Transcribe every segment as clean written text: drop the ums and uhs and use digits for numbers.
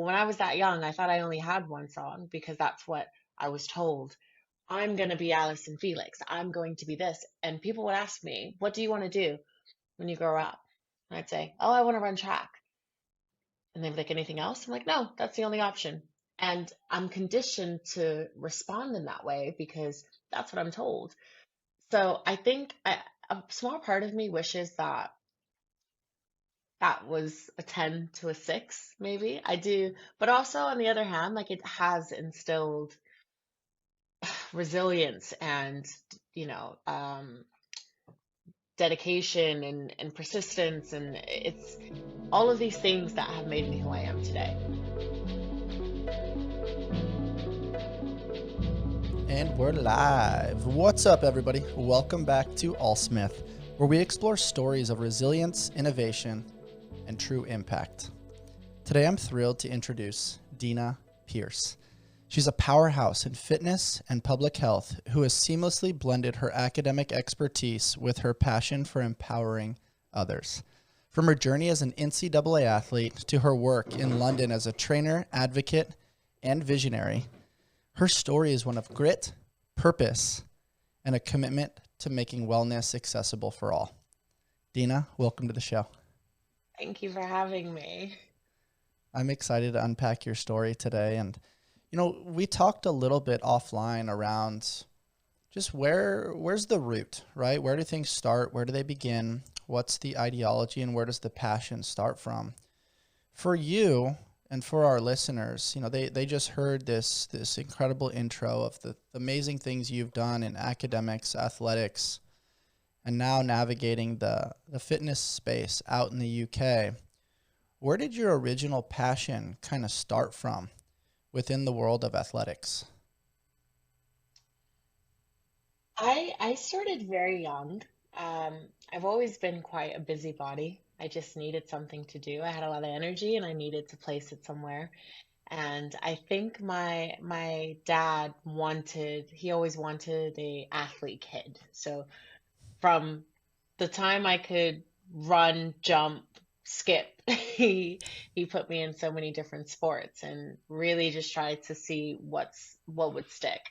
when I was that young, I thought I only had one song because that's what I was told. I'm going to be Allison Felix. I'm going to be this. And people would ask me, what do you want to do when you grow up? And I'd say, oh, I want to run track. And they'd be like, anything else? I'm like, no, that's the only option. And I'm conditioned to respond in that way because that's what I'm told. So I think a small part of me wishes that that was a 10 to a 6, maybe. I do. But also, on the other hand, like it has instilled resilience and, you know, dedication and persistence. And it's all of these things that have made me who I am today. And we're live. What's up, everybody? Welcome back to ALLSMITH, where we explore stories of resilience, innovation, and true impact. Today, I'm thrilled to introduce Deena Pierce. She's a powerhouse in fitness and public health who has seamlessly blended her academic expertise with her passion for empowering others. From her journey as an NCAA athlete to her work in London as a trainer, advocate, and visionary, her story is one of grit, purpose, and a commitment to making wellness accessible for all. Deena, welcome to the show. Thank you for having me. I'm excited to unpack your story today. And, you know, we talked a little bit offline around just where's the root, right? Where do things start? Where do they begin? What's the ideology and where does the passion start from? For you, and for our listeners, you know, they just heard this incredible intro of the amazing things you've done in academics, athletics, and now navigating the fitness space out in the UK. Where did your original passion kind of start from within the world of athletics? I started very young. I've always been quite a busybody. I just needed something to do. I had a lot of energy and I needed to place it somewhere. And I think my dad he always wanted a athlete kid. So from the time I could run, jump, skip, he put me in so many different sports and really just tried to see what would stick.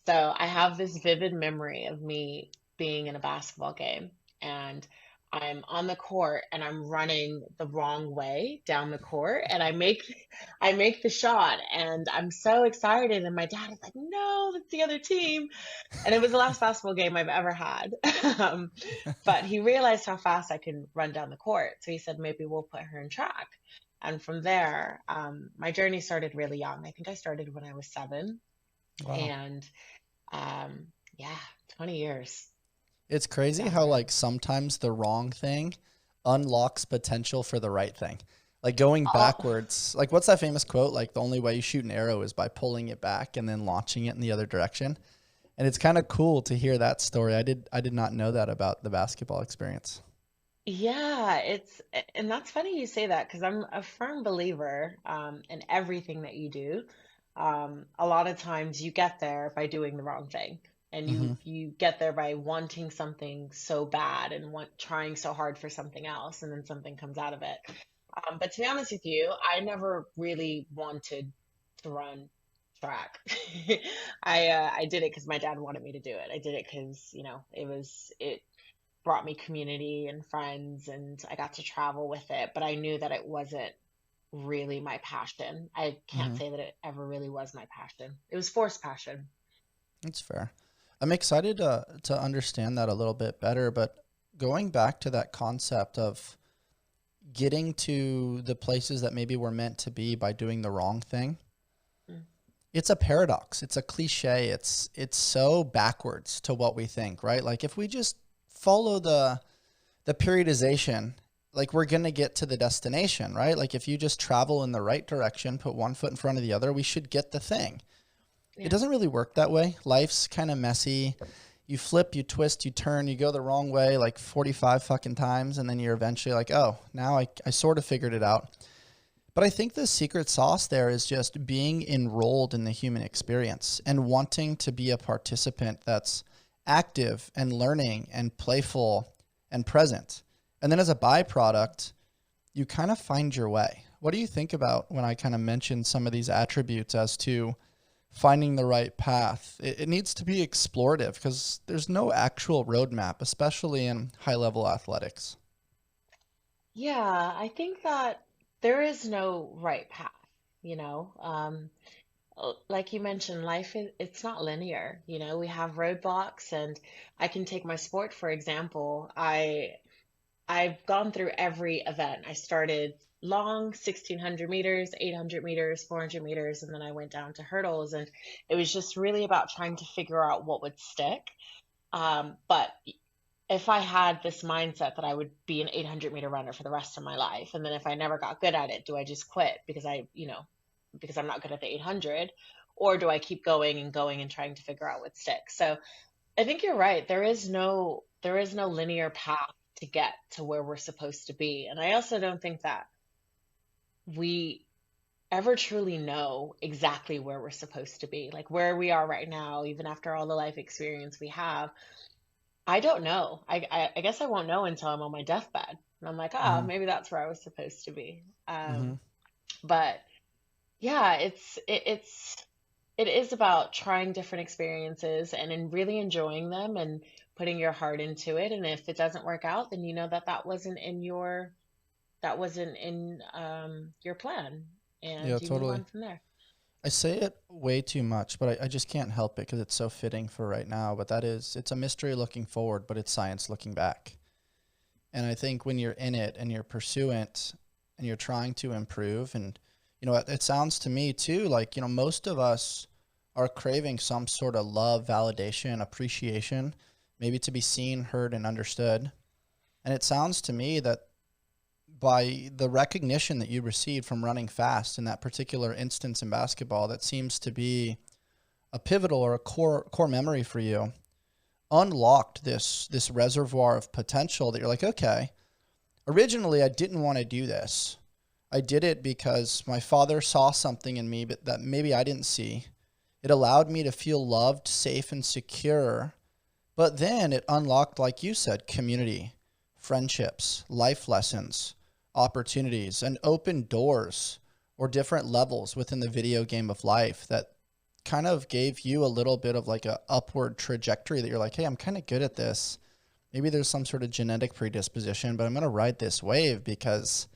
So I have this vivid memory of me being in a basketball game and I'm on the court and I'm running the wrong way down the court and I make the shot and I'm so excited and my dad is like, "No, that's the other team." And it was the last basketball game I've ever had. Um, but he realized how fast I could run down the court. So he said, maybe we'll put her in track. And from there, my journey started really young. I think I started when I was 7. Wow. And um, yeah, 20 years It's crazy down the how road. like sometimes the wrong thing unlocks potential for the right thing. Like going Oh, backwards, like what's that famous quote? Like the only way you shoot an arrow is by pulling it back and then launching it in the other direction. And it's kind of cool to hear that story. I did not know that about the basketball experience. yeah, and that's funny you say that because I'm a firm believer in everything that you do. A lot of times you get there by doing the wrong thing, and Hmm. you get there by wanting something so bad and trying so hard for something else, and then something comes out of it. But to be honest with you, I never really wanted to run track. I did it because my dad wanted me to do it. I did it because, it brought me community and friends and I got to travel with it, but I knew that it wasn't really my passion. I can't Hmm. say that it ever really was my passion. It was forced passion. That's fair. I'm excited to understand that a little bit better, but going back to that concept of getting to the places that maybe we're meant to be by doing the wrong thing. Mm. It's a paradox. It's a cliche. It's so backwards to what we think, right? Like if we just follow the periodization, like we're going to get to the destination, right? Like if you just travel in the right direction, put one foot in front of the other, we should get the thing. It Yeah. doesn't really work that way. Life's kind of messy. You flip, you twist, you turn, you go the wrong way like 45 fucking times, and then you're eventually like, oh, now I sort of figured it out. But I think the secret sauce there is just being enrolled in the human experience and wanting to be a participant that's active and learning and playful and present. And then as a byproduct, you kind of find your way. What do you think about when I kind of mentioned some of these attributes as to finding the right path? It needs to be explorative because there's no actual roadmap, especially in high level athletics. Yeah, I think that there is no right path, you know. Like you mentioned, life is it's not linear, you know. We have roadblocks, and I can take my sport for example. I've gone through every event. I started long, 1600 meters, 800 meters, 400 meters, and then I went down to hurdles, and it was just really about trying to figure out what would stick. But if I had this mindset that I would be an 800-meter runner for the rest of my life, and then if I never got good at it, do I just quit because because I'm not good at the 800, or do I keep going and going and trying to figure out what sticks? So I think you're right. There is no linear path to get to where we're supposed to be, and I also don't think that we ever truly know exactly where we're supposed to be, like where we are right now, even after all the life experience we have. I don't know. I guess I won't know until I'm on my deathbed. And I'm like, ah, Hmm. maybe that's where I was supposed to be. Hmm. But yeah, it is about trying different experiences and in really enjoying them and putting your heart into it. And if it doesn't work out, then you know that that wasn't in your plan, Yeah, and you move totally. on from there. I say it way too much, but I just can't help it because it's so fitting for right now. But it's a mystery looking forward, but it's science looking back. And I think when you're in it and you're pursuant and you're trying to improve, and, it sounds to me too like, most of us are craving some sort of love, validation, appreciation, maybe to be seen, heard, and understood. And it sounds to me that by the recognition that you received from running fast in that particular instance in basketball, that seems to be a pivotal or a core memory for you, unlocked this reservoir of potential that you're like, okay, originally I didn't want to do this. I did it because my father saw something in me but that maybe I didn't see. It allowed me to feel loved, safe, and secure. But then it unlocked, like you said, community, friendships, life lessons, opportunities, and open doors or different levels within the video game of life that kind of gave you a little bit of like a upward trajectory that you're like, hey, I'm kind of good at this. Maybe there's some sort of genetic predisposition, but I'm going to ride this wave because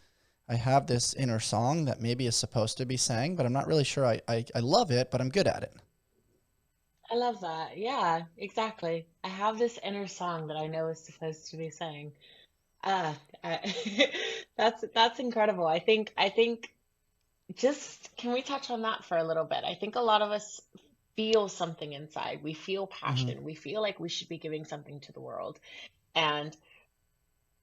I have this inner song that maybe is supposed to be sang, but I'm not really sure I love it, but I'm good at it. I love that. Yeah, exactly. I have this inner song that I know is supposed to be sang. Ah, that's incredible. I think just can we touch on that for a little bit? I think a lot of us feel something inside. We feel Hmm. passion. We feel like we should be giving something to the world. And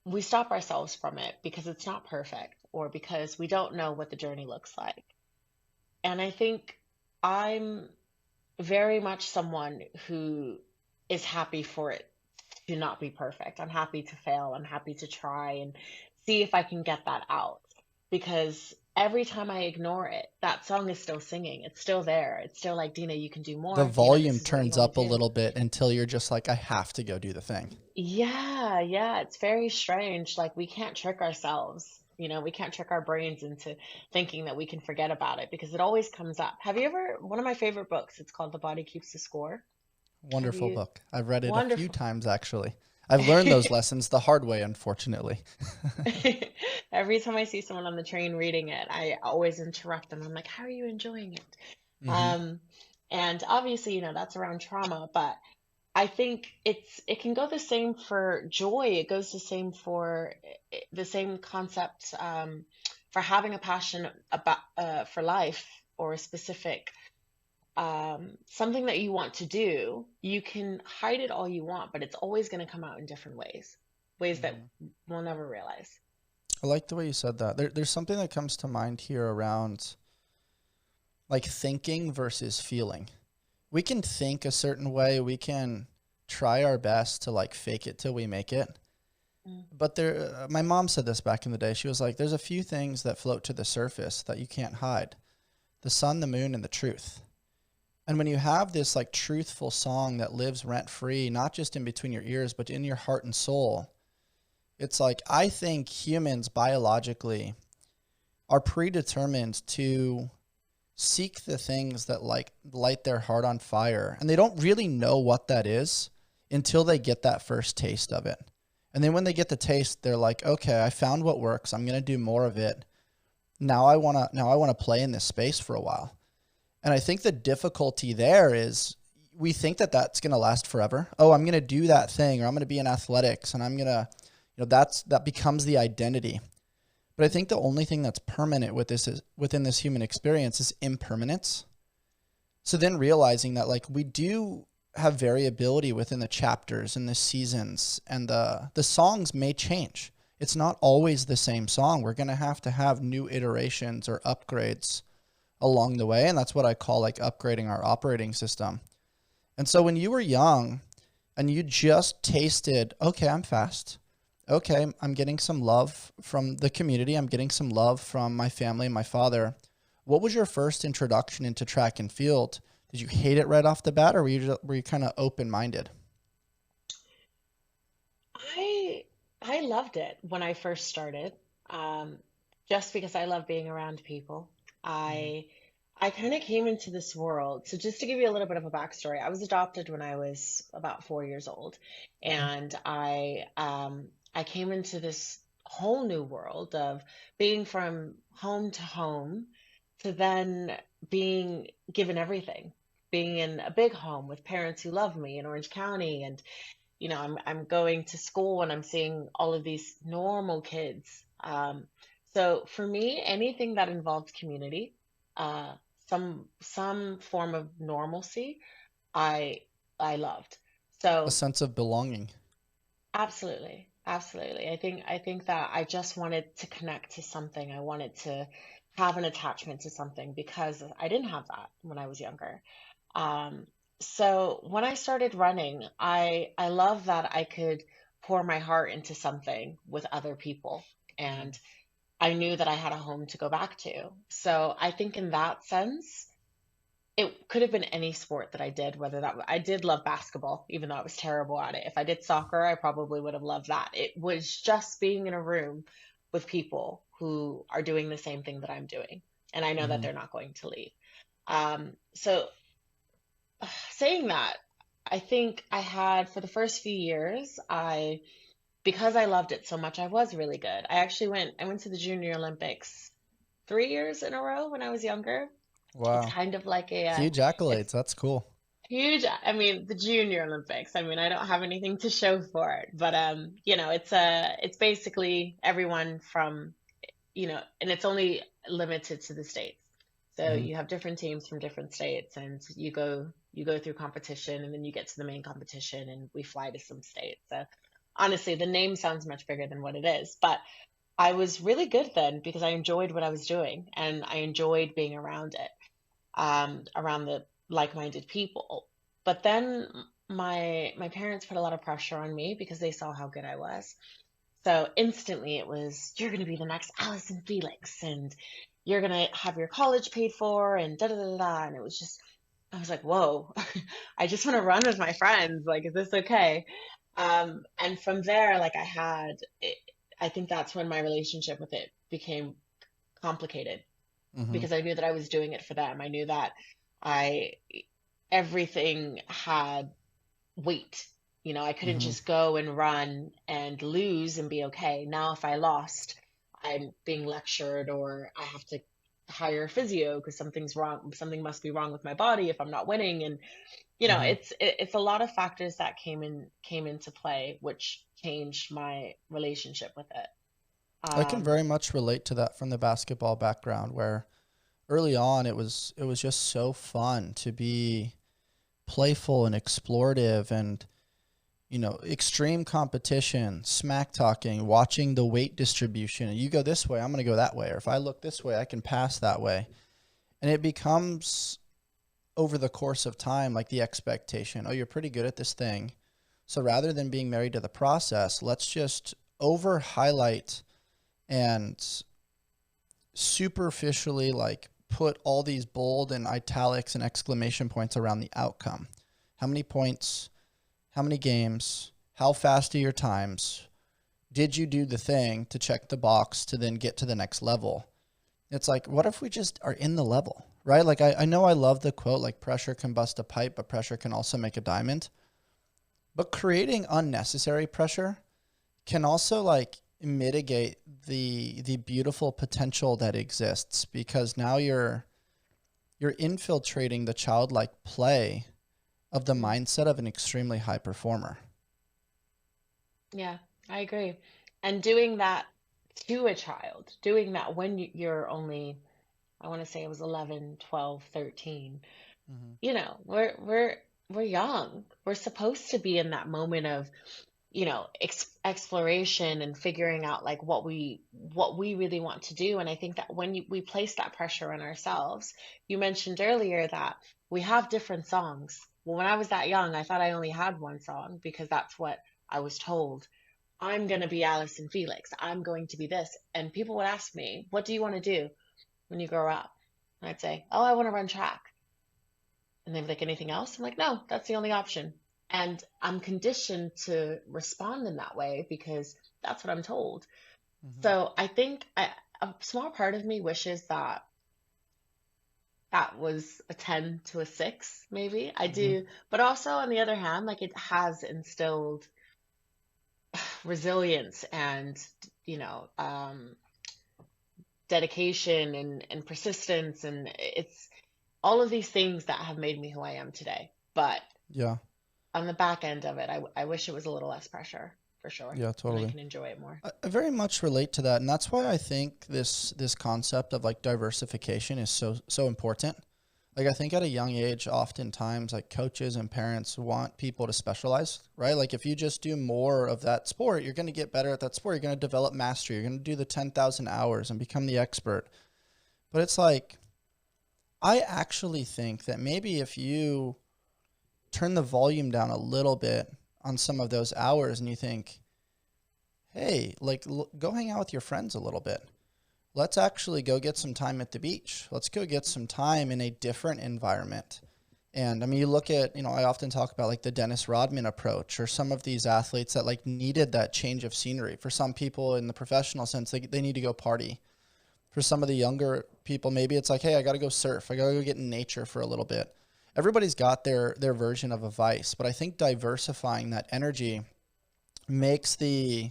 we stop ourselves from it because it's not perfect or because we don't know what the journey looks like. And I think I'm very much someone who is happy for it to not be perfect. I'm happy to fail. I'm happy to try and see if I can get that out. Because every time I ignore it, that song is still singing. It's still there. It's still like, Deena, you can do The more. Deena, volume this is what you turns want up a to do. little bit until you're just like, I have to go do the thing. Yeah, yeah, it's very strange. Like we can't trick ourselves. We can't trick our brains into thinking that we can forget about it because it always comes up. Have you ever, one of my favorite books, it's called The Body Keeps the Score. Have Wonderful you, book. I've read it a few wonderful. times actually. I've learned those lessons the hard way, unfortunately. Every time I see someone on the train reading it, I always interrupt them. I'm like, how are you enjoying it? Hmm. Um, and obviously, that's around trauma, but I think it can go the same for joy. It goes the same for the same concept for having a passion about for life or a specific something that you want to do. You can hide it all you want, but it's always going to come out in different ways, ways that Hmm. we'll never realize. I like the way you said that. There's something that comes to mind here around like thinking versus feeling. We can think a certain way. We can try our best to like fake it till we make it. Mm. But my mom said this back in the day. She was like, there's a few things that float to the surface that you can't hide: the sun, the moon, and the truth. And when you have this like truthful song that lives rent free, not just in between your ears, but in your heart and soul, it's like, I think humans biologically are predetermined to seek the things that like light their heart on fire, and they don't really know what that is until they get that first taste of it. And then when they get the taste, they're like, okay, I found what works. I'm going to do more of it. Now I want to play in this space for a while. And I think the difficulty there is we think that that's going to last forever. Oh, I'm going to do that thing, or I'm going to be in athletics, and I'm going to, that becomes the identity. But I think the only thing that's permanent with this is within this human experience is impermanence. So then realizing that like we do have variability within the chapters and the seasons, and the songs may change. It's not always the same song. We're going to have new iterations or upgrades along the way. And that's what I call like upgrading our operating system. And so when you were young and you just tasted, okay, I'm fast. Okay, I'm getting some love from the community. I'm getting some love from my family and my father. What was your first introduction into track and field? Did you hate it right off the bat, or were you kind of open-minded? I loved it when I first started, um, just because I love being around people. Mhm. I I kind of came into this world. So just to give you a little bit of a backstory, I was adopted when I was about 4 years old, Okay. and I came into this whole new world of being from home to home to then being given everything, being in a big home with parents who love me in Orange County, and I'm going to school and I'm seeing all of these normal kids. So for me, anything that involved community, uh, some form of normalcy, I I loved. A So sense of belonging. absolutely, absolutely. I think that I just wanted to connect to something. I wanted to have an attachment to something because I didn't have that when I was younger. Um, so when I started running, I love that I could pour my heart into something with other people, Mhm. and I knew that I had a home to go back to. So I think in that sense, it could have been any sport that I did, whether I did love basketball, even though I was terrible at it. If I did soccer, I probably would have loved that. It was just being in a room with people who are doing the same thing that I'm doing, and I know that Mhm. they're not going to leave. So saying that, I think I had for the first few years, because I loved it so much, I was really good. I went to the Junior Olympics 3 years in a row when I was younger. It's Wow. kind of like Huge it's accolades. That's cool. huge. I mean, the Junior Olympics. I mean, I don't have anything to show for it, but it's basically everyone from, and it's only limited to the states. So Mhm. you have different teams from different states, and you go through competition, and then you get to the main competition, and we fly to some states. So honestly, the name sounds much bigger than what it is, but I was really good then because I enjoyed what I was doing, and I enjoyed being around it, around the like-minded people. But then my parents put a lot of pressure on me because they saw how good I was. So instantly it was, you're going to be the next Allison Felix, and you're going to have your college paid for, and da da da da. And it was just, I was like, whoa, I just want to run with my friends. Like, is this okay? And from there, like I think that's when my relationship with it became complicated Mhm. because I knew that I was doing it for them. I knew that I, everything had weight. I couldn't Mhm. just go and run and lose and be okay. Now, if I lost, I'm being lectured, or I have to hire a physio because something's wrong. Something must be wrong with my body if I'm not winning. And Mhm. it's a lot of factors that came into play, which changed my relationship with it. I can Um, very much relate to that from the basketball background, where early on it was just so fun to be playful and explorative, and extreme competition, smack talking, watching the weight distribution. You go this way, I'm going to go that way, or if I look this way, I can pass that way. And it becomes over the course of time like the expectation, oh, you're pretty good at this thing. So rather than being married to the process, let's just over highlight and superficially like put all these bold and italics and exclamation points around the outcome. How many points, how many games, how fast are your times? Did you do the thing to check the box to then get to the next level? It's like, what if we just are in the level, right? Like, I know I love the quote, like, pressure can bust a pipe, but pressure can also make a diamond. But creating unnecessary pressure can also like mitigate the beautiful potential that exists, because now you're infiltrating the childlike play of the Mm. mindset of an extremely high performer. Yeah, I agree. And doing that to a child, doing that when you're only, I want to say it was 11, 12, 13. Mm-hmm. You know, we're young. We're supposed to be in that moment of, exploration and figuring out like what we really want to do. And I think that when we place that pressure on ourselves, you mentioned earlier that we have different songs. Well, when I was that young, I thought I only had one song because that's what I was told. I'm going to be Allison Felix. I'm going to be this. And people would ask me, what do you want to do when you grow up? And I'd say, oh, I want to run track. And they're like, anything else? I'm like, no, that's the only option. And I'm conditioned to respond in that way because that's what I'm told. Mm-hmm. So I think a small part of me wishes that that was a 10 to a 6, maybe. I Mm-hmm. do. But also, on the other hand, like it has instilled resilience and, you know, dedication and persistence. And it's all of these things that have made me who I am today. But Yeah. on the back end of it, I wish it was a little less pressure for sure, Yeah, and I totally. can enjoy it more. I very much relate to that, and that's why I think this concept of like diversification is so important. Like, I think at a young age, oftentimes like coaches and parents want people to specialize, right? Like, if you just do more of that sport, you're going to get better at that sport. You're going to develop mastery. You're going to do the 10,000 hours and become the expert. But it's like, I actually think that maybe if you turn the volume down a little bit on some of those hours and you think, hey, like, go hang out with your friends a little bit. Let's actually go get some time at the beach. Let's go get some time in a different environment. And I mean, you look at, I often talk about like the Dennis Rodman approach, or some of these athletes that like needed that change of scenery. For some people in the professional sense, they need to go party. For some of the younger people, maybe it's like, hey, I got to go surf. I got to go get in nature for a little bit. Everybody's got their version of a vice, but I think diversifying that energy makes the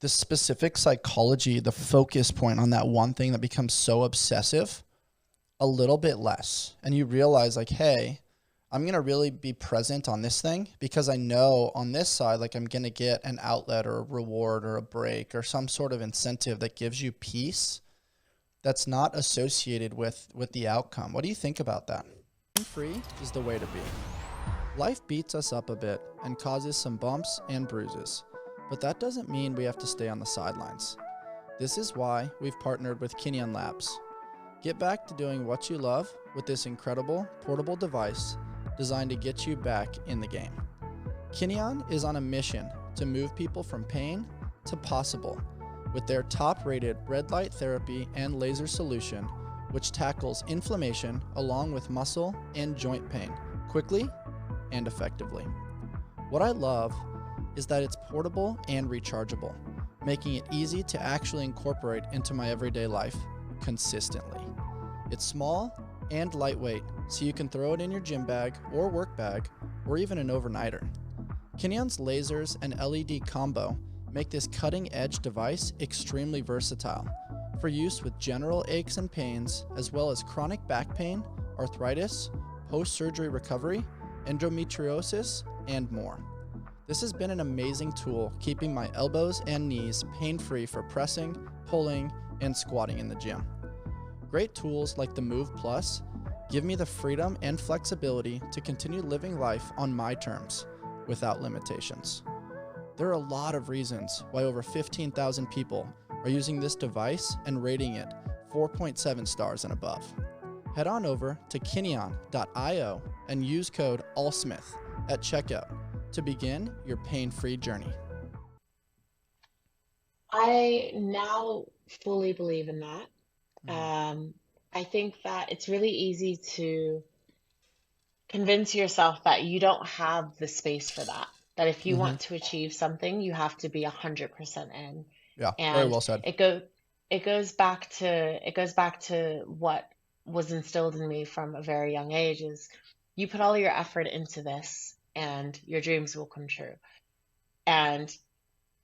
specific psychology, the focus point on that one thing that becomes so obsessive, a little bit less. And you realize like, hey, I'm going to really be present on this thing because I know on this side, like, I'm going to get an outlet or a reward or a break or some sort of incentive that gives you peace that's not associated with the outcome. What do you think about that? Free is the way to be. Life beats us up a bit and causes some bumps and bruises, but that doesn't mean we have to stay on the sidelines. This is why we've partnered with Kinyon Labs. Get back to doing what you love with this incredible portable device designed to get you back in the game. Kinyon is on a mission to move people from pain to possible with their top-rated red light therapy and laser solution, which tackles inflammation along with muscle and joint pain quickly and effectively. What I love is that it's portable and rechargeable, making it easy to actually incorporate into my everyday life consistently. It's small and lightweight, so you can throw it in your gym bag or work bag, or even an overnighter. Kinyon's lasers and LED combo make this cutting-edge device extremely versatile for use with general aches and pains, as well as chronic back pain, arthritis, post-surgery recovery, endometriosis, and more. This has been an amazing tool keeping my elbows and knees pain-free for pressing, pulling, and squatting in the gym. Great tools like the Move Plus give me the freedom and flexibility to continue living life on my terms without limitations. There are a lot of reasons why over 15,000 people are using this device and rating it 4.7 stars and above. Head on over to kinyon.io and use code ALLSMITH at checkout to begin your pain-free journey. I now fully believe in that. Mm-hmm. I think that it's really easy to convince yourself that you don't have the space for that. That if you Mm-hmm. want to achieve something, you have to be 100% in. Yeah, very And well said. it goes it goes back to what was instilled in me from a very young age is you put all your effort into this and your dreams will come true. And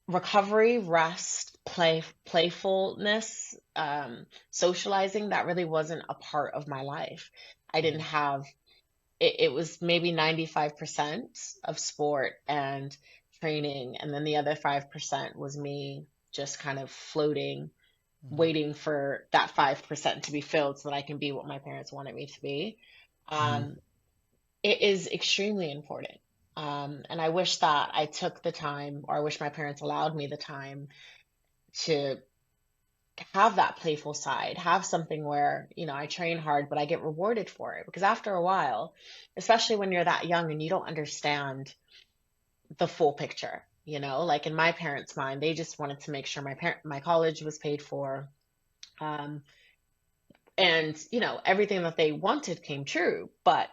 recovery, rest, playfulness, socializing, that really wasn't a part of my life. I didn't Mhm. have it was maybe 95% of sport and training, and then the other 5% was me just kind of floating, Mhm. waiting for that 5% to be filled so that I can be what my parents wanted me to be. Mhm. Um, it is extremely important. And I wish that I took the time, or I wish my parents allowed me the time to have that playful side, have something where, I train hard, but I get rewarded for it. Because after a while, especially when you're that young and you don't understand the full picture, like in my parents' mind, they just wanted to make sure my college was paid for. Um, and, everything that they wanted came true. But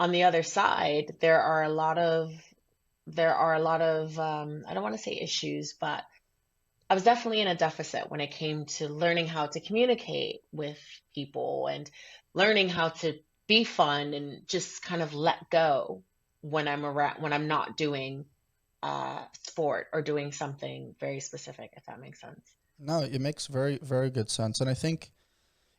on the other side, I don't want to say issues, but I was definitely in a deficit when it came to learning how to communicate with people and learning how to be fun and just kind of let go when I'm not doing sport or doing something very specific, if that makes sense. No, it makes very, very good sense. And I think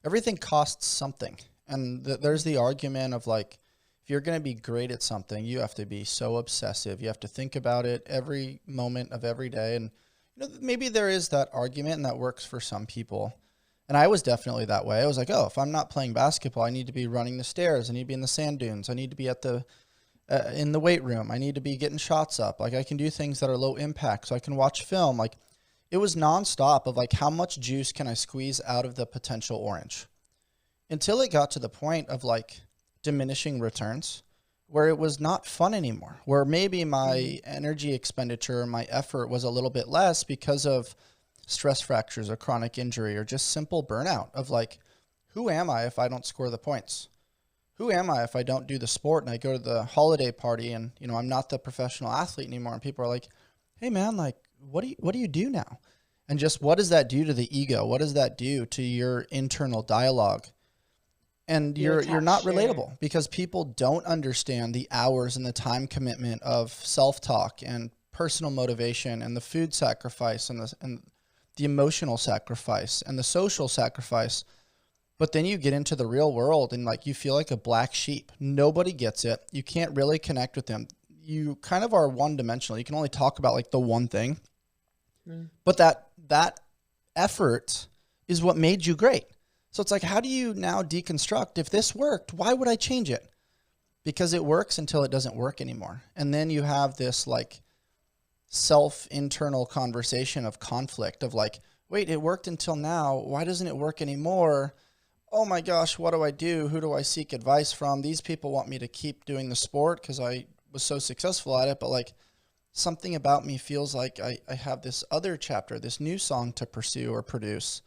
everything costs something. And there's the argument of like, if you're going to be great at something, you have to be so obsessive. You have to think about it every moment of every day. And maybe there is that argument and that works for some people. And I was definitely that way. I was like, oh, if I'm not playing basketball, I need to be running the stairs. I need to be in the sand dunes. I need to be at the in the weight room. I need to be getting shots up. Like I can do things that are low impact, so I can watch film. Like it was nonstop of like how much juice can I squeeze out of the potential orange until it got to the point of like diminishing returns where it was not fun anymore, where maybe Mm, my energy expenditure, my effort was a little bit less because of stress fractures or chronic injury or just simple burnout of like, who am I if I don't score the points? Who am I if I don't do the sport and I go to the holiday party and, I'm not the professional athlete anymore? And people are like, hey man, like, what do you do now? And just what does that do to the ego? What does that do to your internal dialogue? And you you're not attach your relatable because people don't understand the hours and the time commitment of self-talk and personal motivation and the food sacrifice and the emotional sacrifice and the social sacrifice. But then you get into the real world and like you feel like a black sheep. Nobody gets it. You can't really connect with them. You kind of are one dimensional. You can only talk about like the one thing. mm, But that effort is what made you great. So it's like, how do you now deconstruct? If this worked, why would I change it? Because it works until it doesn't work anymore. And then you have this like self internal conversation of conflict of like, wait, it worked until now. Why doesn't it work anymore? Oh my gosh, what do I do? Who do I seek advice from? These people want me to keep doing the sport because I was so successful at it, but like something about me feels like I have this other chapter, this new song to pursue or produce.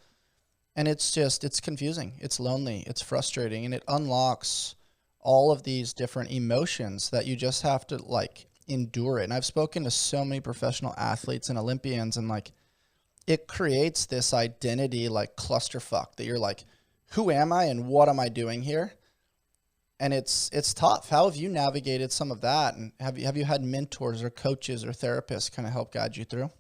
And it's confusing. It's lonely. It's frustrating. And it unlocks all of these different emotions that you just have to like endure it. And I've spoken to so many professional athletes and Olympians, and like it creates this identity like clusterfuck that you're like, who am I and what am I doing here? And it's tough. How have you navigated some of that? And have you had mentors or coaches or therapists kind of help guide you through?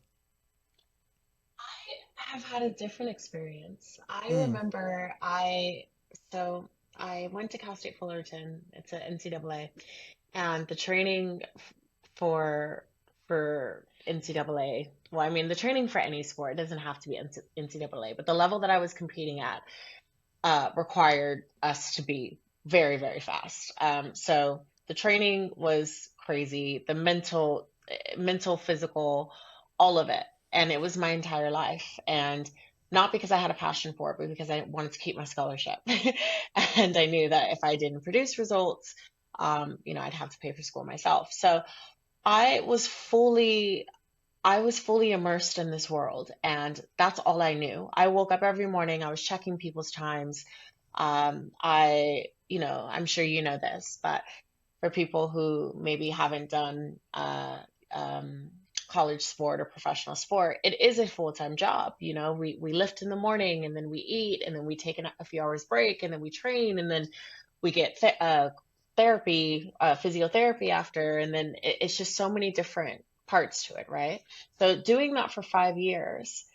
I have had a different experience. I Mm. remember so I went to Cal State Fullerton. It's an NCAA, and the training for NCAA. Well, I mean, the training for any sport, it doesn't have to be NCAA, but the level that I was competing at required us to be very, very fast. So the training was crazy, the mental, physical, all of it. And it was my entire life. And not because I had a passion for it, but because I wanted to keep my scholarship. And I knew that if I didn't produce results, I'd have to pay for school myself. So I was fully I was fully immersed in this world, and that's all I knew. I woke up every morning, I was checking people's times. I'm sure you know this, but for people who maybe haven't done um, college sport or professional sport, it is a full-time job. You know, we lift in the morning and then we eat and then we take a few hours break and then we train and then we get therapy, physiotherapy after, and then it's just so many different parts to it, right? So doing that for 5 years,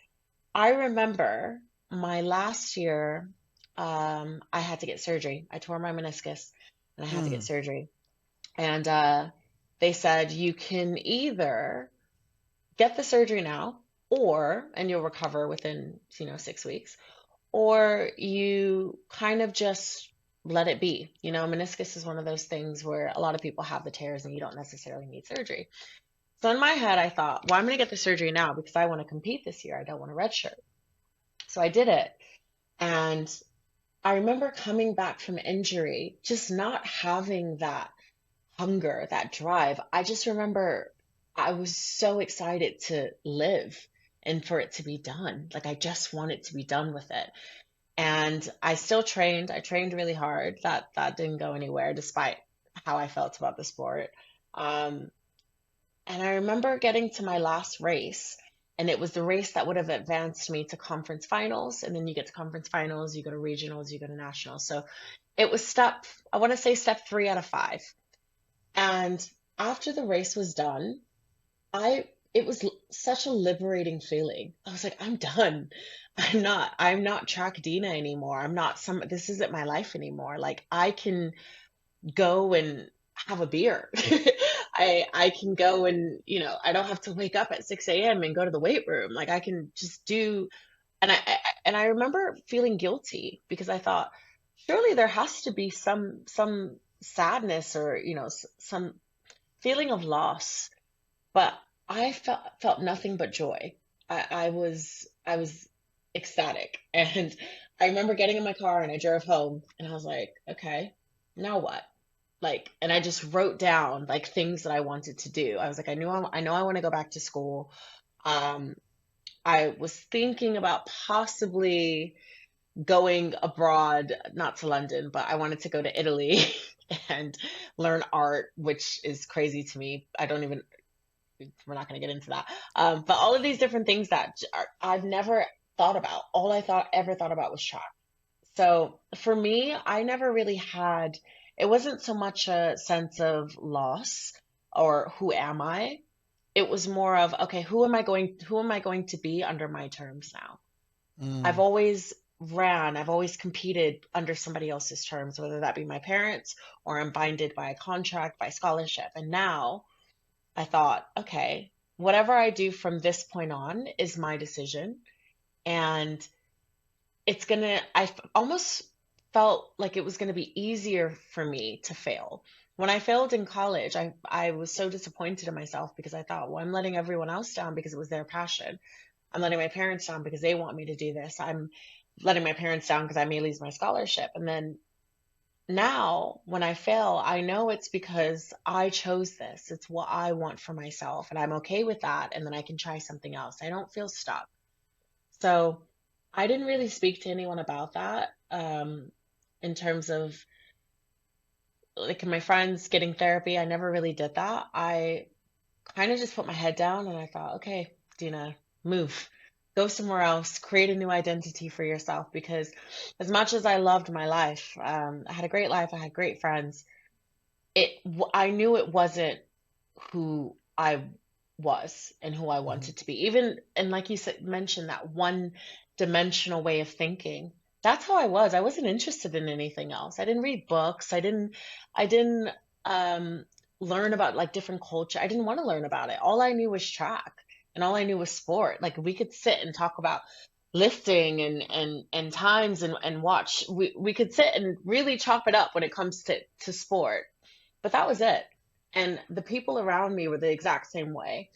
I remember my last year, I had to get surgery. I tore my meniscus and I had to get Mm. surgery. And they said you can either get the surgery now, or and you'll recover within 6 weeks, or you kind of just let it be. Meniscus is one of those things where a lot of people have the tears and you don't necessarily need surgery. So in my head, I thought, well, I'm going to get the surgery now because I want to compete this year. I don't want a redshirt. So I did it. And I remember coming back from injury, just not having that hunger, that drive. I just remember I was so excited to live and for it to be done. Like I just wanted to be done with it. And I still trained. I trained really hard. That didn't go anywhere despite how I felt about the sport. Um, and I remember getting to my last race, and it was the race that would have advanced me to conference finals. And then you get to conference finals, you go to regionals, you go to nationals. So it was I want to say step 3 out of 5. And after the race was done, it was such a liberating feeling. I was like, I'm done. I'm not track Deena anymore. This isn't my life anymore. Like I can go and have a beer. I can go and, I don't have to wake up at 6 a.m. and go to the weight room. Like I can just do, and I remember feeling guilty because I thought, surely there has to be some sadness or, some feeling of loss. But I felt nothing but joy. I was ecstatic. And I remember getting in my car and I drove home and I was like, okay, now what? Like, and I just wrote down like things that I wanted to do. I was like, I know I want to go back to school. Um, I was thinking about possibly going abroad, not to London, but I wanted to go to Italy and learn art, which is crazy to me. We're not going to get into that. But all of these different things I've never thought about. All ever thought about was track. So for me, I never really had, it wasn't so much a sense of loss or who am I? It was more of, okay, who am I going to be under my terms now? I've Mm. always I've always competed under somebody else's terms, whether that be my parents or I'm binded by a contract, by scholarship. And now I thought, okay, whatever I do from this point on is my decision. And almost felt like it was going to be easier for me to fail. When I failed in college, I was so disappointed in myself because I thought, well, I'm letting everyone else down because it was their passion. I'm letting my parents down because they want me to do this. I'm letting my parents down because I may lose my scholarship. And then now when I fail, I know it's because I chose this. It's what I want for myself, and I'm okay with that. And then I can try something else. I don't feel stuck. So I didn't really speak to anyone about that in terms of like my friends getting therapy. I never really did that. I kind of just put my head down and I thought, okay, Deena, move, go somewhere else, create a new identity for yourself. Because as much as I loved my life, I had a great life, I had great friends. I knew it wasn't who I was and who I Mhm. wanted to be. Even, and like you said, mentioned that one dimensional way of thinking. That's how I was. I wasn't interested in anything else. I didn't read books. I didn't um, learn about like different culture. I didn't want to learn about it. All I knew was track and all I knew was sport. Like we could sit and talk about lifting and times and watch. We could sit and really chop it up when it comes to sport. But that was it. And the people around me were the exact same way.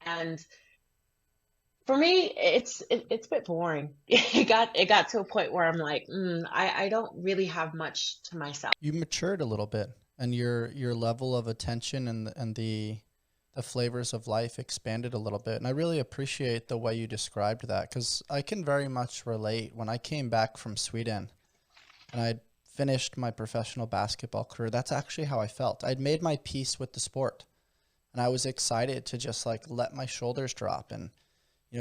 And for me, it's a bit boring. It got to a point where I'm like, I don't really have much to myself. You matured a little bit, and your level of attention and the flavors of life expanded a little bit. And I really appreciate the way you described that because I can very much relate. When I came back from Sweden and I'd finished my professional basketball career, that's actually how I felt. I'd made my peace with the sport. And I was excited to just like let my shoulders drop and,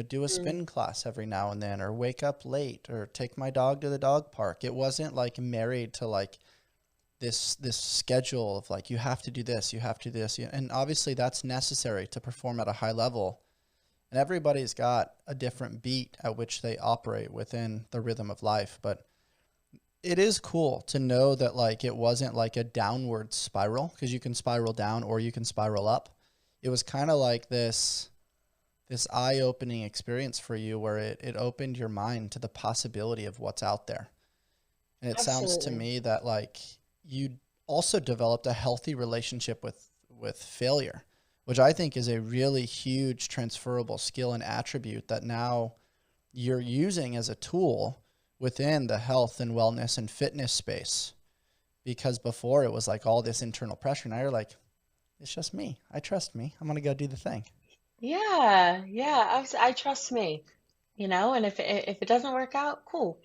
do a Mm, spin class every now and then, or wake up late, or take my dog to the dog park. It wasn't like married to like this schedule of like you have to do this, you have to do this, and obviously that's necessary to perform at a high level. And everybody's got a different beat at which they operate within the rhythm of life, but it is cool to know that like it wasn't like a downward spiral, because you can spiral down or you can spiral up. It was kind of like this eye-opening experience for you where it opened your mind to the possibility of what's out there. And it sounds to absolutely. me that like you also developed a healthy relationship with failure, which I think is a really huge transferable skill and attribute that now you're using as a tool within the health and wellness and fitness space. Because before it was like all this internal pressure. Now you're like, it's just me. I trust me. I'm gonna go do the thing. Yeah, yeah. I trust me, and if it doesn't work out, cool.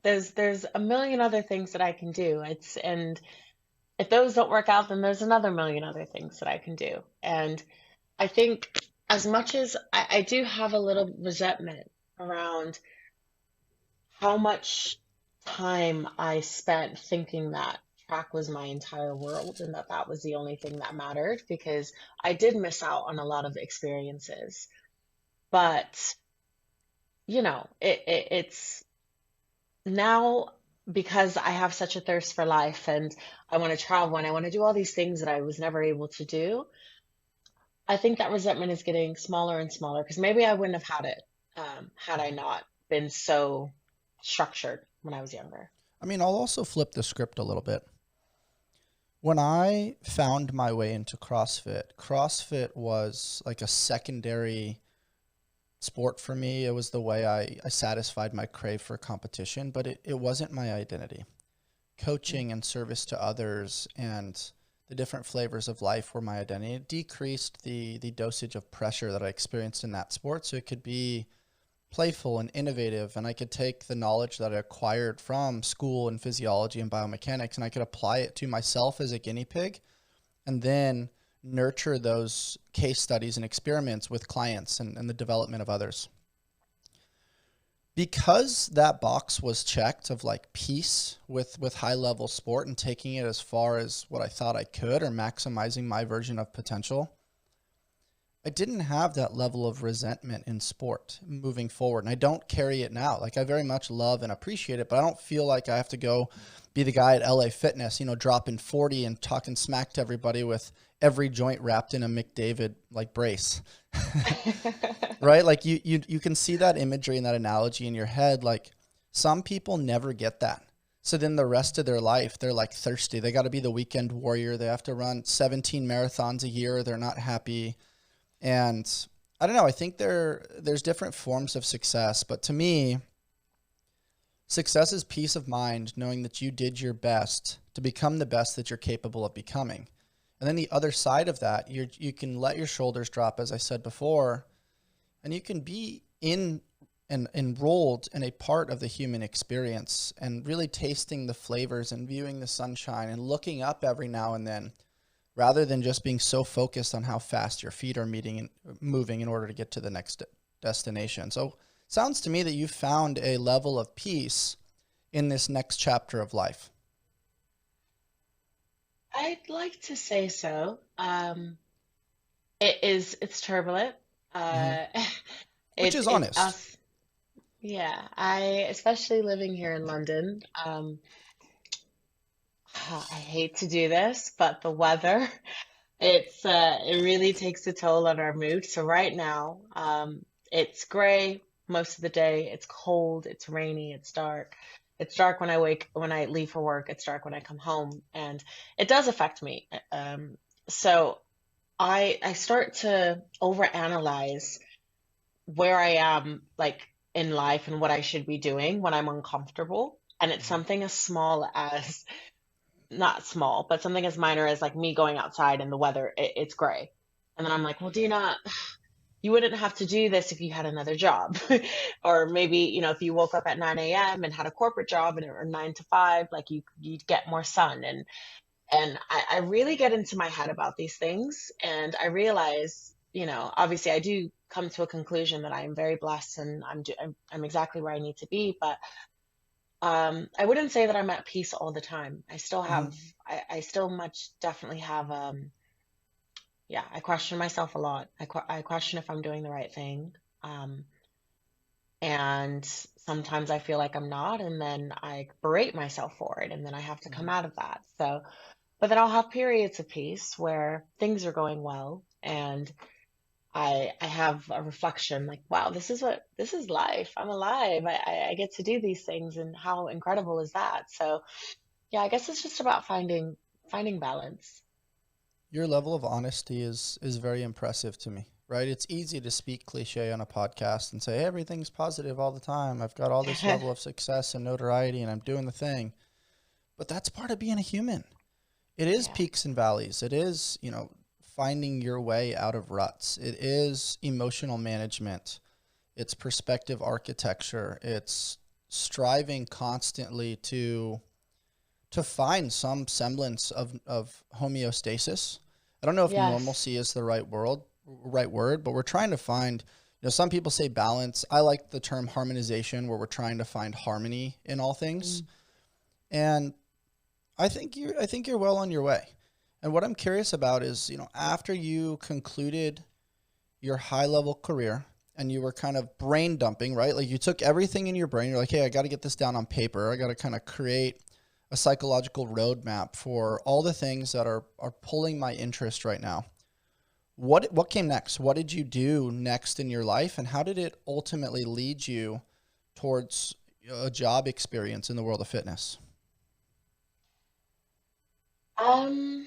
There's a million other things that I can do. And if those don't work out, then there's another million other things that I can do. And I think as much as I do have a little resentment around how much time I spent thinking that track was my entire world and that that was the only thing that mattered, because I did miss out on a lot of experiences. But, it's now, because I have such a thirst for life and I want to travel and I want to do all these things that I was never able to do. I think that resentment is getting smaller and smaller, because maybe I wouldn't have had it, had I not been so structured when I was younger. I mean, I'll also flip the script a little bit. When I found my way into CrossFit, CrossFit was like a secondary sport for me. It was the way I satisfied my crave for competition, but it wasn't my identity. Mm. Coaching and service to others and the different flavors of life were my identity. It decreased the dosage of pressure that I experienced in that sport, so it could be playful and innovative, and I could take the knowledge that I acquired from school and physiology and biomechanics and I could apply it to myself as a guinea pig, and then nurture those case studies and experiments with clients and the development of others. Because that box was checked of like peace with high level sport and taking it as far as what I thought I could, or maximizing my version of potential, I didn't have that level of resentment in sport moving forward. And I don't carry it now. Like I very much love and appreciate it, but I don't feel like I have to go be the guy at LA Fitness, dropping 40 and talking smack to everybody with every joint wrapped in a McDavid like brace. Right? Like you can see that imagery and that analogy in your head. Like some people never get that. So then the rest of their life, they're like thirsty. They got to be the weekend warrior. They have to run 17 marathons a year. They're not happy. And I don't know, I think there's different forms of success, but to me, success is peace of mind, knowing that you did your best to become the best that you're capable of becoming. And then the other side of that, you can let your shoulders drop, as I said before, and you can be in and enrolled in a part of the human experience and really tasting the flavors and viewing the sunshine and looking up every now and then, rather than just being so focused on how fast your feet are meeting and moving in order to get to the next destination. So it sounds to me that you found a level of peace in this next chapter of life. I'd like to say so. It's turbulent. Mm-hmm. Uh, Which is it's honest. us. Yeah, I, especially living here in London, I hate to do this, but the weather, it really takes a toll on our mood. So right now, it's gray most of the day. It's cold, it's rainy, it's dark. It's dark when I leave for work. It's dark when I come home, and it does affect me. So I start to overanalyze where I am, like, in life and what I should be doing when I'm uncomfortable. And it's Mm-hmm. something as small as, not small, but something as minor as like me going outside and the weather, it's gray. And then I'm like, well, Dina, you wouldn't have to do this if you had another job. Or maybe, if you woke up at 9 a.m. and had a corporate job and or 9 to 5, like you'd get more sun. And I really get into my head about these things. And I realize, obviously I do come to a conclusion that I am very blessed and I'm exactly where I need to be. But I wouldn't say that I'm at peace all the time. I still have, Hmm. I still much definitely have, yeah, I question myself a lot. I question if I'm doing the right thing. Um, and sometimes I feel like I'm not, and then I berate myself for it, and then I have to come Hmm. out of that. So, but then I'll have periods of peace where things are going well, and I have a reflection like, wow, this is life. I'm alive. I get to do these things, and how incredible is that? So, yeah, I guess it's just about finding balance. Your level of honesty is very impressive to me, right? It's easy to speak cliche on a podcast and say, hey, everything's positive all the time. I've got all this level of success and notoriety and I'm doing the thing. But that's part of being a human. It is Yeah. peaks and valleys. It is, finding your way out of ruts. It is emotional management. It's perspective architecture. It's striving constantly to find some semblance of homeostasis. I don't know if Yes. normalcy is the right word, but we're trying to find, some people say balance. I like the term harmonization, where we're trying to find harmony in all things. Mm. And I think you're well on your way. And what I'm curious about is, after you concluded your high level career and you were kind of brain dumping, right? Like you took everything in your brain, you're like, hey, I got to get this down on paper. I got to kind of create a psychological roadmap for all the things that are pulling my interest right now. What came next? What did you do next in your life, and how did it ultimately lead you towards a job experience in the world of fitness? Um,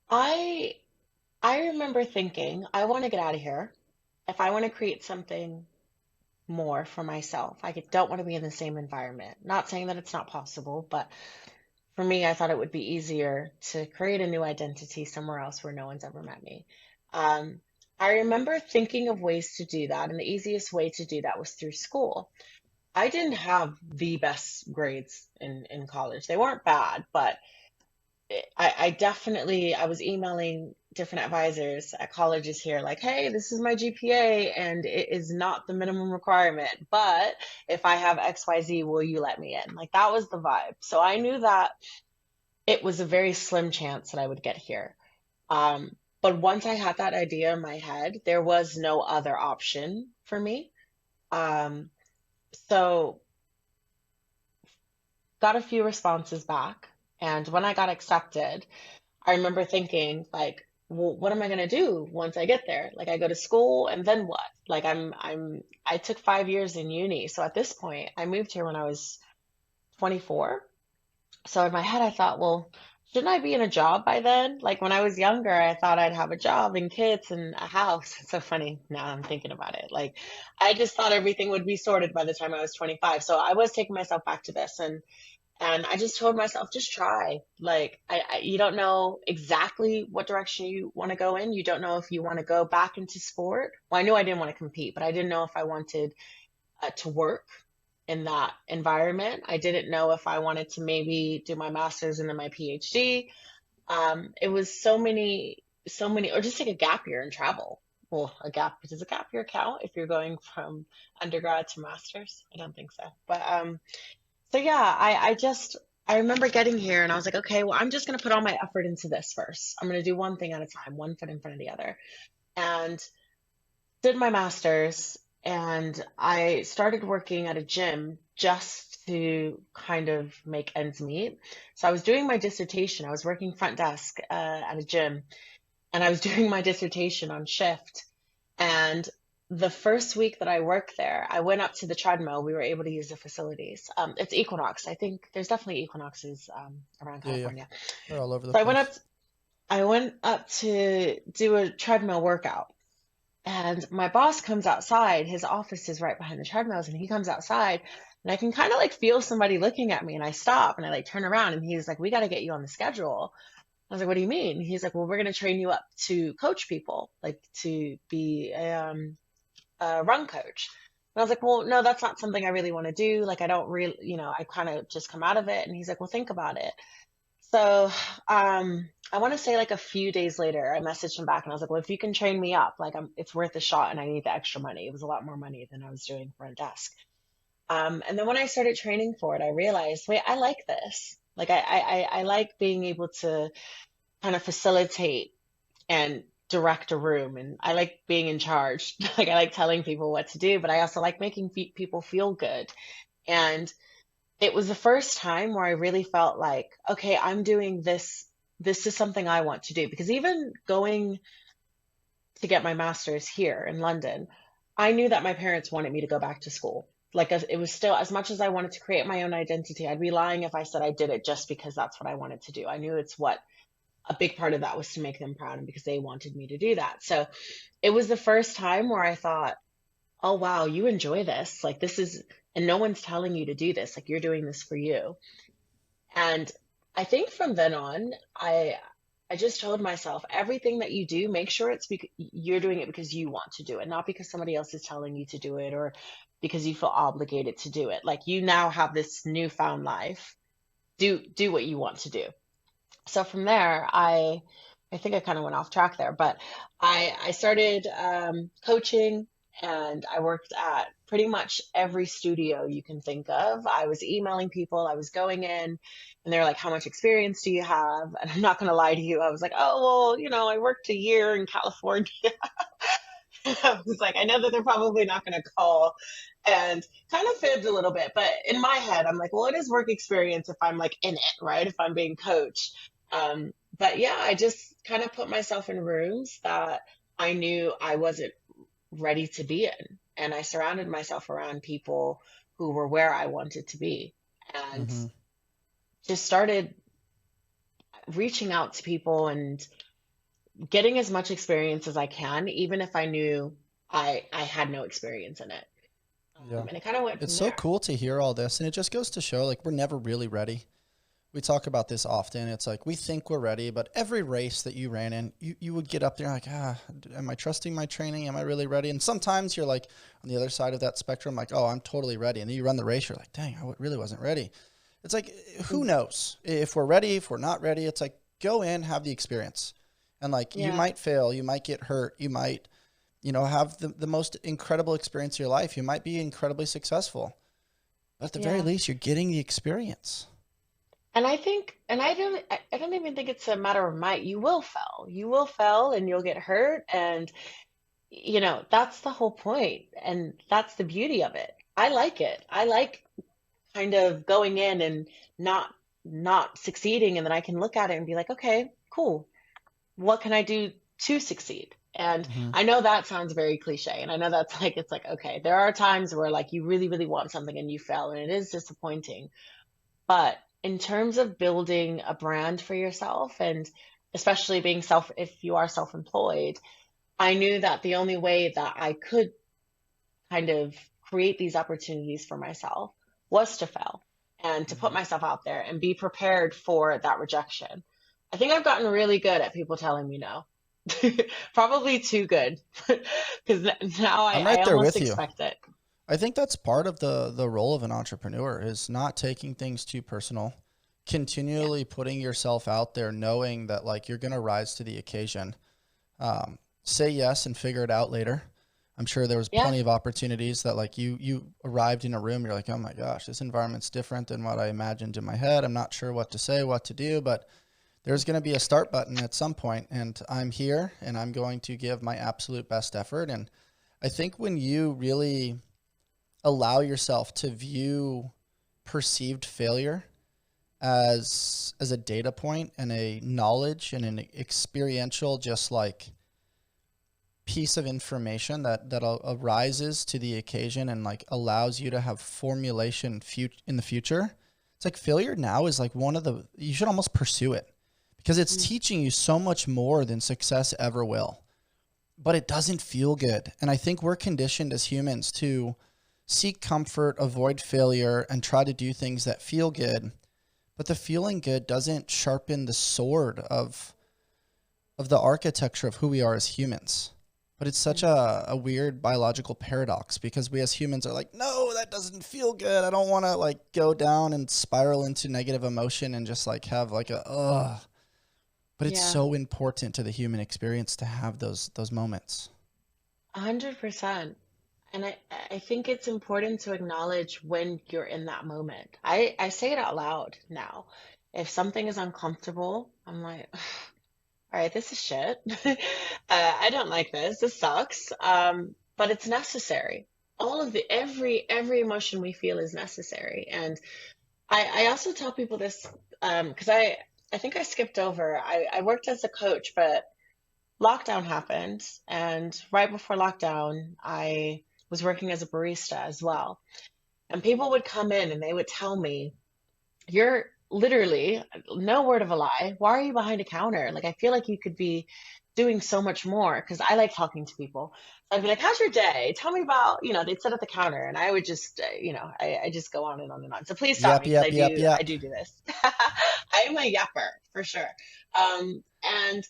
I I remember thinking, I want to get out of here. If I want to create something more for myself, don't want to be in the same environment. Not saying that it's not possible, but for me, I thought it would be easier to create a new identity somewhere else where no one's ever met me. Um, I remember thinking of ways to do that, and the easiest way to do that was through school. I didn't have the best grades in college. They weren't bad, but I definitely I was emailing different advisors at colleges here like, hey, this is my GPA and it is not the minimum requirement, but if I have XYZ, will you let me in? Like that was the vibe. So I knew that it was a very slim chance that I would get here. Um, but once I had that idea in my head, there was no other option for me. Um, so got a few responses back, and when I got accepted, I remember thinking like, well, what am I gonna do once I get there? Like I go to school and then what? Like I took 5 years in uni. So at this point, I moved here when I was 24. So in my head, I thought, well, shouldn't I be in a job by then? Like when I was younger, I thought I'd have a job and kids and a house. It's so funny now I'm thinking about it. Like I just thought everything would be sorted by the time I was 25. So I was taking myself back to this, and I just told myself, just try. Like, you don't know exactly what direction you want to go in. You don't know if you want to go back into sport. Well, I knew I didn't want to compete, but I didn't know if I wanted to work in that environment. I didn't know if I wanted to maybe do my master's and then my PhD. It was so many, or just take a gap year and travel. Well, does a gap year count if you're going from undergrad to master's? I don't think so. But so yeah, I remember getting here and I was like, okay, well, I'm just gonna put all my effort into this first. I'm gonna do one thing at a time, one foot in front of the other. And did my master's and I started working at a gym just to kind of make ends meet. So I was doing my dissertation. I was working front desk at a gym and I was doing my dissertation on shift. And the first week that I worked there, I went up to the treadmill. We were able to use the facilities. It's Equinox. I think there's definitely Equinoxes around Yeah, yeah. California. They're all over the So place. I went up to do a treadmill workout. And my boss comes outside. His office is right behind the treadmills, and he comes outside, and I can kind of like feel somebody looking at me. And I stop and I like turn around, and he's like, "We got to get you on the schedule." I was like, what do you mean? He's like, well, we're going to train you up to coach people, like to be a run coach. I was like, well, no, that's not something I really want to do. Like, I don't really, I kind of just come out of it. And he's like, well, think about it. So, I want to say like a few days later, I messaged him back and I was like, well, if you can train me up, like it's worth a shot and I need the extra money. It was a lot more money than I was doing for a desk. And then when I started training for it, I realized, wait, I like this. Like I like being able to kind of facilitate and direct a room, and I like being in charge. Like I like telling people what to do, but I also like making people feel good. And it was the first time where I really felt like, okay, I'm doing this. This is something I want to do. Because even going to get my master's here in London, I knew that my parents wanted me to go back to school. Like it was still, as much as I wanted to create my own identity, I'd be lying if I said I did it just because that's what I wanted to do. I knew it's what a big part of that was to make them proud and because they wanted me to do that. So it was the first time where I thought, oh, wow, you enjoy this. Like this is, and no one's telling you to do this. Like you're doing this for you. And I think from then on, I just told myself everything that you do, make sure you're doing it because you want to do it, not because somebody else is telling you to do it or because you feel obligated to do it. Like you now have this newfound life. Do what you want to do. So from there, I think I kind of went off track there, but I started coaching and I worked at pretty much every studio you can think of. I was emailing people, I was going in, and they're like, how much experience do you have? And I'm not going to lie to you. I was like, oh, well, I worked a year in California. I was like, I know that they're probably not going to call, and kind of fibbed a little bit. But in my head, I'm like, well, it is work experience if I'm like in it, right? If I'm being coached. But yeah, I just kind of put myself in rooms that I knew I wasn't ready to be in. And I surrounded myself around people who were where I wanted to be, and Mm-hmm. just started reaching out to people and getting as much experience as I can, even if I knew I had no experience in it. Yeah. And it kind of went It's from so there. cool to hear all this. And it just goes to show like we're never really ready. We talk about this often. It's like we think we're ready, but every race that you ran in, you would get up there like, am I trusting my training? Am I really ready? And sometimes you're like on the other side of that spectrum, like, oh, I'm totally ready. And then you run the race, you're like, dang, really wasn't ready. It's like, who knows if we're ready, if we're not ready? It's like, go in, have the experience. And like, you Yeah. might fail, you might get hurt, you might, have the most incredible experience of your life. You might be incredibly successful. But at the very Yeah. least, you're getting the experience. And I think, and I don't even think it's a matter of might. You will fail and you'll get hurt. And, that's the whole point. And that's the beauty of it. I like it. I like kind of going in and not, not succeeding. And then I can look at it and be like, okay, cool. What can I do to succeed? And Mm-hmm. I know that sounds very cliche. And I know that's like, it's like, okay, there are times where like you really, really want something and you fail and it is disappointing. But in terms of building a brand for yourself, and especially if you are self-employed, I knew that the only way that I could kind of create these opportunities for myself was to fail and to put Mm-hmm. myself out there and be prepared for that rejection. I think I've gotten really good at people telling me no. Probably too good because now I'm I right there almost with you. expect it. I think that's part of the role of an entrepreneur is not taking things too personal, Yeah. continually putting yourself out there, knowing that like you're going to rise to the occasion. Say yes and figure it out later. I'm sure there was Yeah. plenty of opportunities that like you arrived in a room, you're like, oh my gosh, this environment's different than what I imagined in my head. I'm not sure what to say, what to do, but there's going to be a start button at some point, and I'm here and I'm going to give my absolute best effort. And I think when you really allow yourself to view perceived failure as a data point and a knowledge and an experiential just like piece of information that arises to the occasion and like allows you to have formulation in the future. It's like failure now is like you should almost pursue it because it's Mm. teaching you so much more than success ever will, but it doesn't feel good. And I think we're conditioned as humans to seek comfort, avoid failure, and try to do things that feel good. But the feeling good doesn't sharpen the sword of the architecture of who we are as humans. But it's such a weird biological paradox because we as humans are like, no, that doesn't feel good. I don't want to like go down and spiral into negative emotion and just like have like a, ugh. But it's Yeah, so important to the human experience to have those moments. 100%. And I think it's important to acknowledge when you're in that moment. I say it out loud now. If something is uncomfortable, I'm like, all right, this is shit. I don't like this. This sucks. But it's necessary. All of the every emotion we feel is necessary. And I also tell people this because I think I skipped over. I worked as a coach, but lockdown happened, and right before lockdown, I was working as a barista as well. And people would come in and they would tell me, you're literally, no word of a lie, why are you behind a counter? Like, I feel like you could be doing so much more because I like talking to people. So I'd be like, how's your day? Tell me about, they'd sit at the counter and I would just, I just go on and on and on. So please stop Yep, me because yep, yep, I yep. do this. I am a yapper for sure. And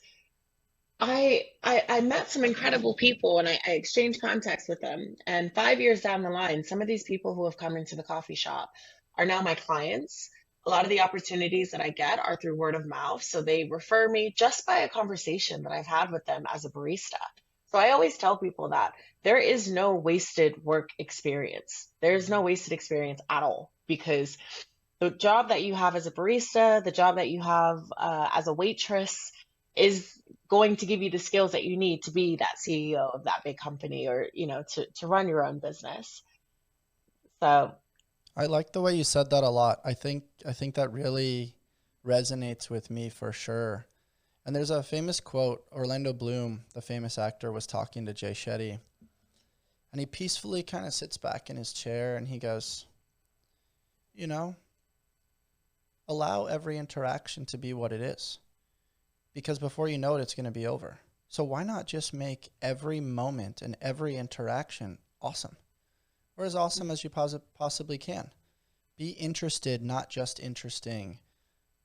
I met some incredible people and I exchanged contacts with them. And 5 years down the line, some of these people who have come into the coffee shop are now my clients. A lot of the opportunities that I get are through word of mouth. So they refer me just by a conversation that I've had with them as a barista. So I always tell people that there is no wasted work experience. There's no wasted experience at all because the job that you have as a barista, the job that you have as a waitress is going to give you the skills that you need to be that CEO of that big company or, to run your own business. So, I like the way you said that a lot. I think that really resonates with me for sure. And there's a famous quote. Orlando Bloom, the famous actor, was talking to Jay Shetty, and he peacefully kind of sits back in his chair and he goes, you know, allow every interaction to be what it is, because before you know it, it's going to be over. So why not just make every moment and every interaction awesome, or as awesome as you possibly can? Be interested, not just interesting.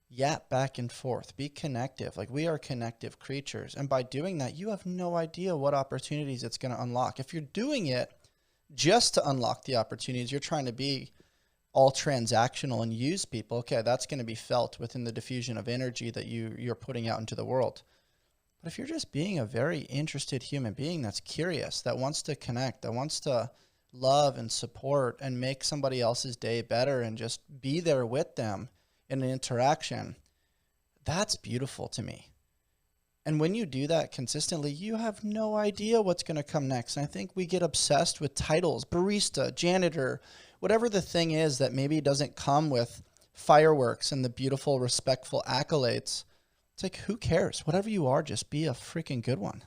Yap back and forth. Be connective. Like, we are connective creatures. And by doing that, you have no idea what opportunities it's going to unlock. If you're doing it just to unlock the opportunities, you're trying to be all transactional and use people. Okay, that's going to be felt within the diffusion of energy that you're putting out into the world. But if you're just being a very interested human being that's curious, that wants to connect, that wants to love and support and make somebody else's day better and just be there with them in an interaction, that's beautiful to me. And when you do that consistently, you have no idea what's going to come next. And I think we get obsessed with titles, barista, janitor, whatever the thing is that maybe doesn't come with fireworks and the beautiful, respectful accolades. It's like, who cares? Whatever you are, just be a freaking good one.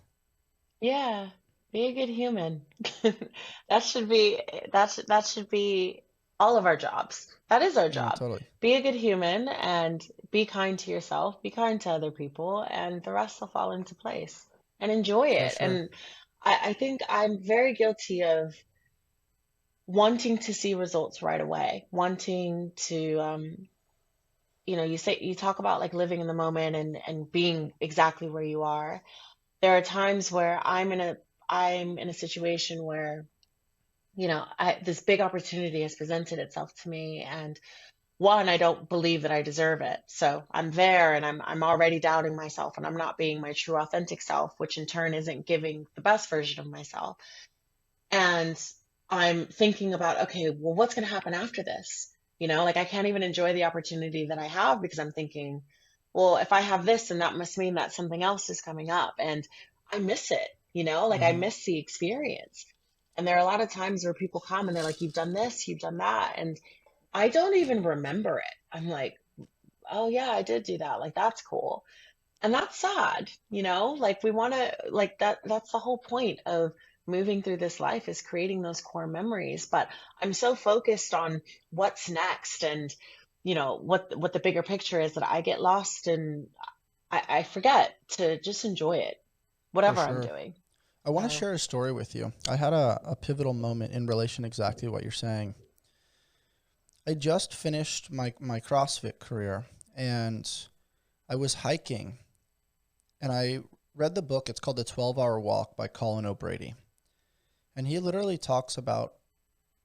yeah, be a good human. That should be that should be all of our jobs. That is our Yeah, job. totally. Be a good human and be kind to yourself, be kind to other people, and the rest will fall into place. And enjoy For it. sure. And I think I'm very guilty of wanting to see results right away, wanting to you talk about like living in the moment and being exactly where you are. There are times where I'm in a situation where, this big opportunity has presented itself to me, and one, I don't believe that I deserve it. So I'm there and I'm already doubting myself and I'm not being my true authentic self, which in turn isn't giving the best version of myself. And I'm thinking about, okay, well, what's going to happen after this? Like I can't even enjoy the opportunity that I have because I'm thinking, well, if I have this, then that must mean that something else is coming up. And I miss it, like I Hmm. miss the experience. And there are a lot of times where people come and they're like, you've done this, you've done that. And I don't even remember it. I'm like, oh yeah, I did do that. Like that's cool. And that's sad, like we want to like that's the whole point of moving through this life is creating those core memories. But I'm so focused on what's next and what the bigger picture is that I get lost and I forget to just enjoy it, For whatever I'm sure. doing. I want to So share a story with you. I had a pivotal moment in relation to exactly what you're saying. I just finished my CrossFit career, and I was hiking, and I read the book. It's called The 12-Hour Walk by Colin O'Brady. And he literally talks about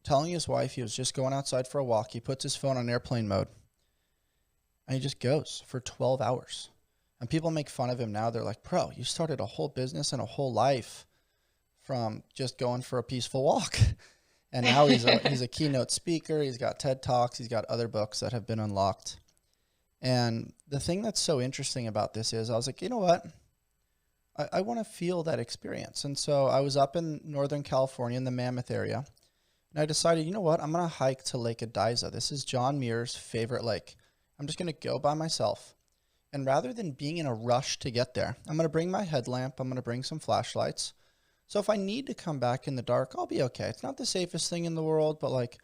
telling his wife he was just going outside for a walk. He puts his phone on airplane mode and he just goes for 12 hours. And people make fun of him now. They're like, bro, you started a whole business and a whole life from just going for a peaceful walk. And now he's a keynote speaker. He's got TED Talks. He's got other books that have been unlocked. And the thing that's so interesting about this is I was like, you know what? I want to feel that experience. And so I was up in Northern California in the Mammoth area. And I decided, you know what? I'm going to hike to Lake Ediza. This is John Muir's favorite lake. I'm just going to go by myself. And rather than being in a rush to get there, I'm going to bring my headlamp. I'm going to bring some flashlights. So if I need to come back in the dark, I'll be okay. It's not the safest thing in the world, but like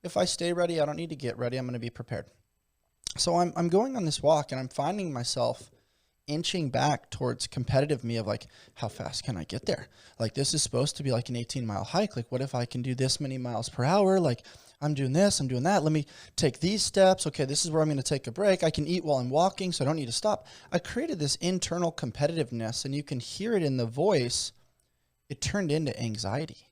if I stay ready, I don't need to get ready. I'm going to be prepared. So I'm going on this walk and I'm finding myself inching back towards competitive me of like, how fast can I get there? Like this is supposed to be like an 18-mile hike. Like what if I can do this many miles per hour? Like I'm doing this, I'm doing that. Let me take these steps. Okay, this is where I'm going to take a break. I can eat while I'm walking, so I don't need to stop. I created this internal competitiveness and you can hear it in the voice. It turned into anxiety.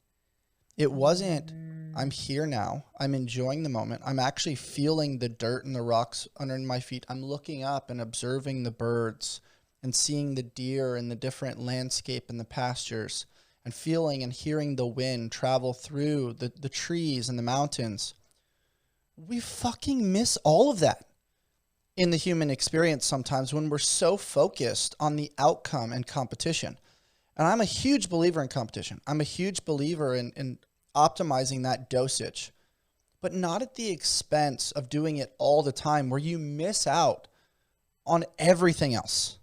It wasn't, I'm here now. I'm enjoying the moment. I'm actually feeling the dirt and the rocks under my feet. I'm looking up and observing the birds and seeing the deer and the different landscape and the pastures and feeling and hearing the wind travel through the trees and the mountains. We fucking miss all of that in the human experience sometimes when we're so focused on the outcome and competition. And I'm a huge believer in competition. I'm a huge believer in optimizing that dosage, but not at the expense of doing it all the time where you miss out on everything else.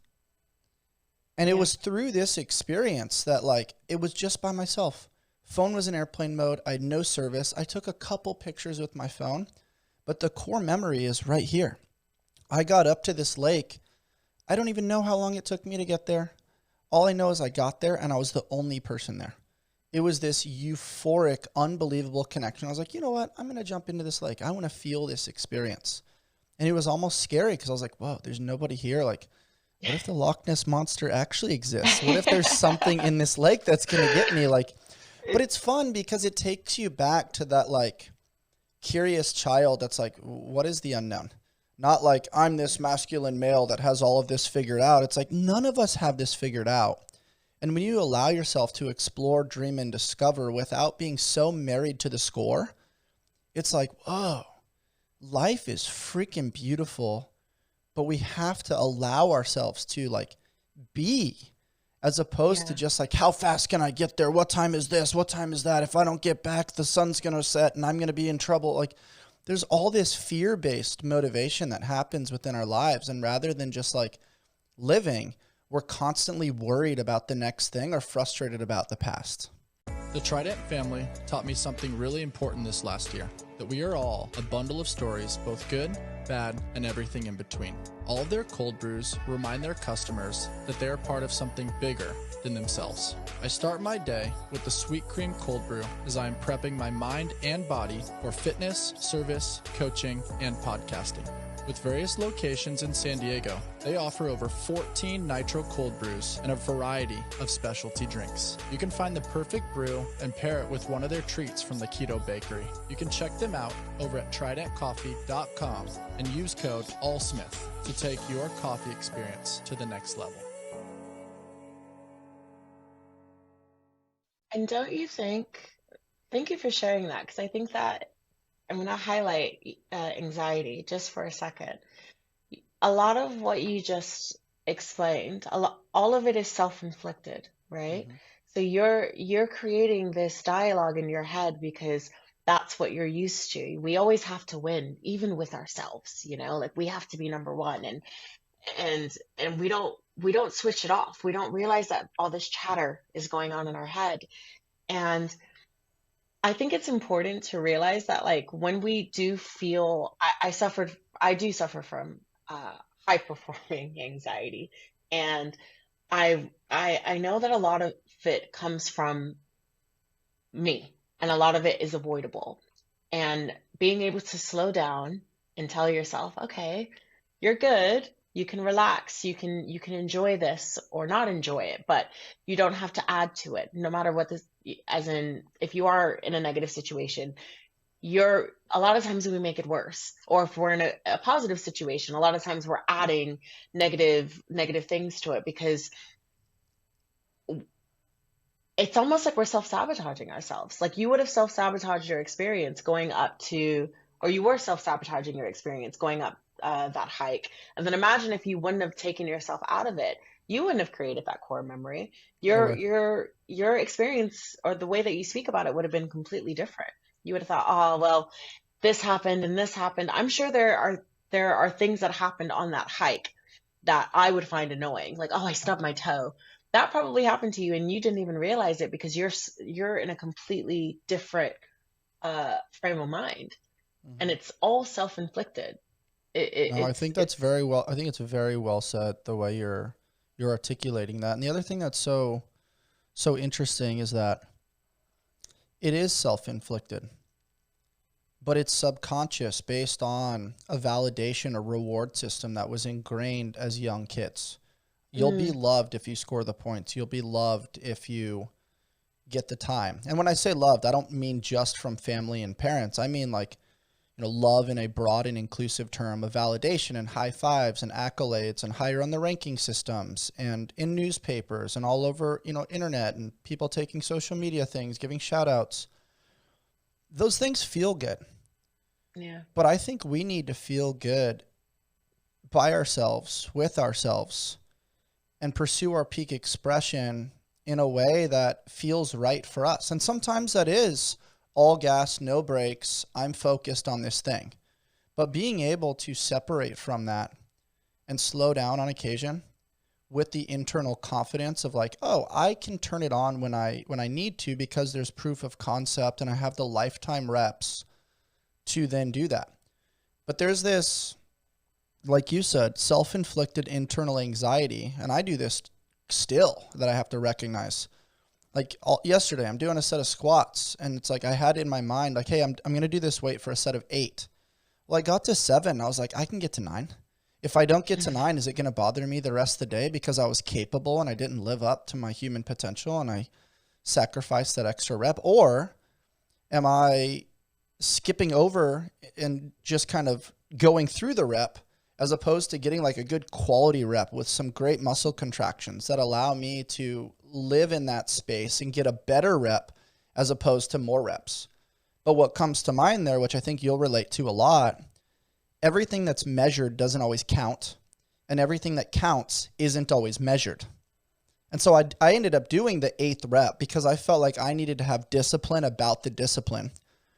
And it was through this experience that like, it was just by myself. Phone was in airplane mode. I had no service. I took a couple pictures with my phone, but the core memory is right here. I got up to this lake. I don't even know how long it took me to get there. All I know is I got there and I was the only person there. It was this euphoric, unbelievable connection. I was like, you know what? I'm going to jump into this lake. I want to feel this experience. And it was almost scary because I was like, whoa, there's nobody here. Like, what if the Loch Ness Monster actually exists? What if there's something in this lake that's going to get me? Like, but it's fun because it takes you back to that like curious child that's like, what is the unknown? Not like I'm this masculine male that has all of this figured out. It's like none of us have this figured out. And when you allow yourself to explore, dream, and discover without being so married to the score, it's like, whoa, life is freaking beautiful, but we have to allow ourselves to like be, as opposed to just like, how fast can I get there? What time is this? What time is that? If I don't get back, the sun's going to set and I'm going to be in trouble. Like there's all this fear-based motivation that happens within our lives. And rather than just like living, we're constantly worried about the next thing or frustrated about the past. The Trident family taught me something really important this last year, that we are all a bundle of stories, both good, bad, and everything in between. All of their cold brews remind their customers that they are part of something bigger than themselves. I start my day with the Sweet Cream Cold Brew as I am prepping my mind and body for fitness, service, coaching, and podcasting. With various locations in San Diego, they offer over 14 nitro cold brews and a variety of specialty drinks. You can find the perfect brew and pair it with one of their treats from the Keto Bakery. You can check them out over at tridentcoffee.com and use code ALLSMITH to take your coffee experience to the next level. And don't you think, thank you for sharing that, because I think that I'm going to highlight anxiety just for a second. A lot of what you just explained, all of it is self-inflicted, right? So you're creating this dialogue in your head because that's what you're used to. We always have to win, even with ourselves, you know, like we have to be number one, and we don't switch it off. We don't realize that all this chatter is going on in our head. And I think it's important to realize that like when we do feel, I do suffer from high performing anxiety, and I know that a lot of it comes from me, and a lot of it is avoidable. And being able to slow down and tell yourself, okay, you're good. You can relax. You can enjoy this or not enjoy it, but you don't have to add to it. No matter what this, as in, if you are in a negative situation, you're a lot of times we make it worse. Or if we're in a positive situation, a lot of times we're adding negative things to it because it's almost like we're self-sabotaging ourselves. Like you would have self-sabotaged your experience going up to, or you were self-sabotaging your experience going up that hike. And then imagine if you wouldn't have taken yourself out of it, you wouldn't have created that core memory. No Your way. your your experience or the way that you speak about it would have been completely different. You would have thought, oh well, this happened and this happened. I'm sure there are things that happened on that hike that I would find annoying. Like, oh, I stubbed my toe. That probably happened to you and you didn't even realize it because you're in a completely different frame of mind, and Hmm. it's all self-inflicted. No, I think that's It's very well. I think it's very well said the way you're articulating that. And the other thing that's so interesting is that it is self-inflicted, but it's subconscious based on a validation or reward system that was ingrained as young kids. You'll be mm, loved if you score the points. You'll be loved if you get the time. And when I say loved, I don't mean just from family and parents. I mean like, love in a broad and inclusive term of validation and high fives and accolades and higher on the ranking systems and in newspapers and all over, internet and people taking social media things, giving shout outs. Those things feel good. yeah. But I think we need to feel good by ourselves, with ourselves, and pursue our peak expression in a way that feels right for us. And sometimes that is all gas, no brakes. I'm focused on this thing. But being able to separate from that and slow down on occasion with the internal confidence of like, oh, I can turn it on when I need to because there's proof of concept and I have the lifetime reps to then do that. But there's this, like you said, self-inflicted internal anxiety, and I do this still that I have to recognize. Like yesterday, I'm doing a set of squats, and it's like I had in my mind, like, hey, I'm going to do this weight for a set of 8. Well, I got to 7. I was like, I can get to 9. If I don't get to 9, is it going to bother me the rest of the day because I was capable and I didn't live up to my human potential and I sacrificed that extra rep? Or am I skipping over and just kind of going through the rep as opposed to getting like a good quality rep with some great muscle contractions that allow me to live in that space and get a better rep as opposed to more reps? But what comes to mind there, which I think you'll relate to a lot, everything that's measured doesn't always count, and everything that counts isn't always measured. And so I ended up doing the 8th rep because I felt like I needed to have discipline about the discipline.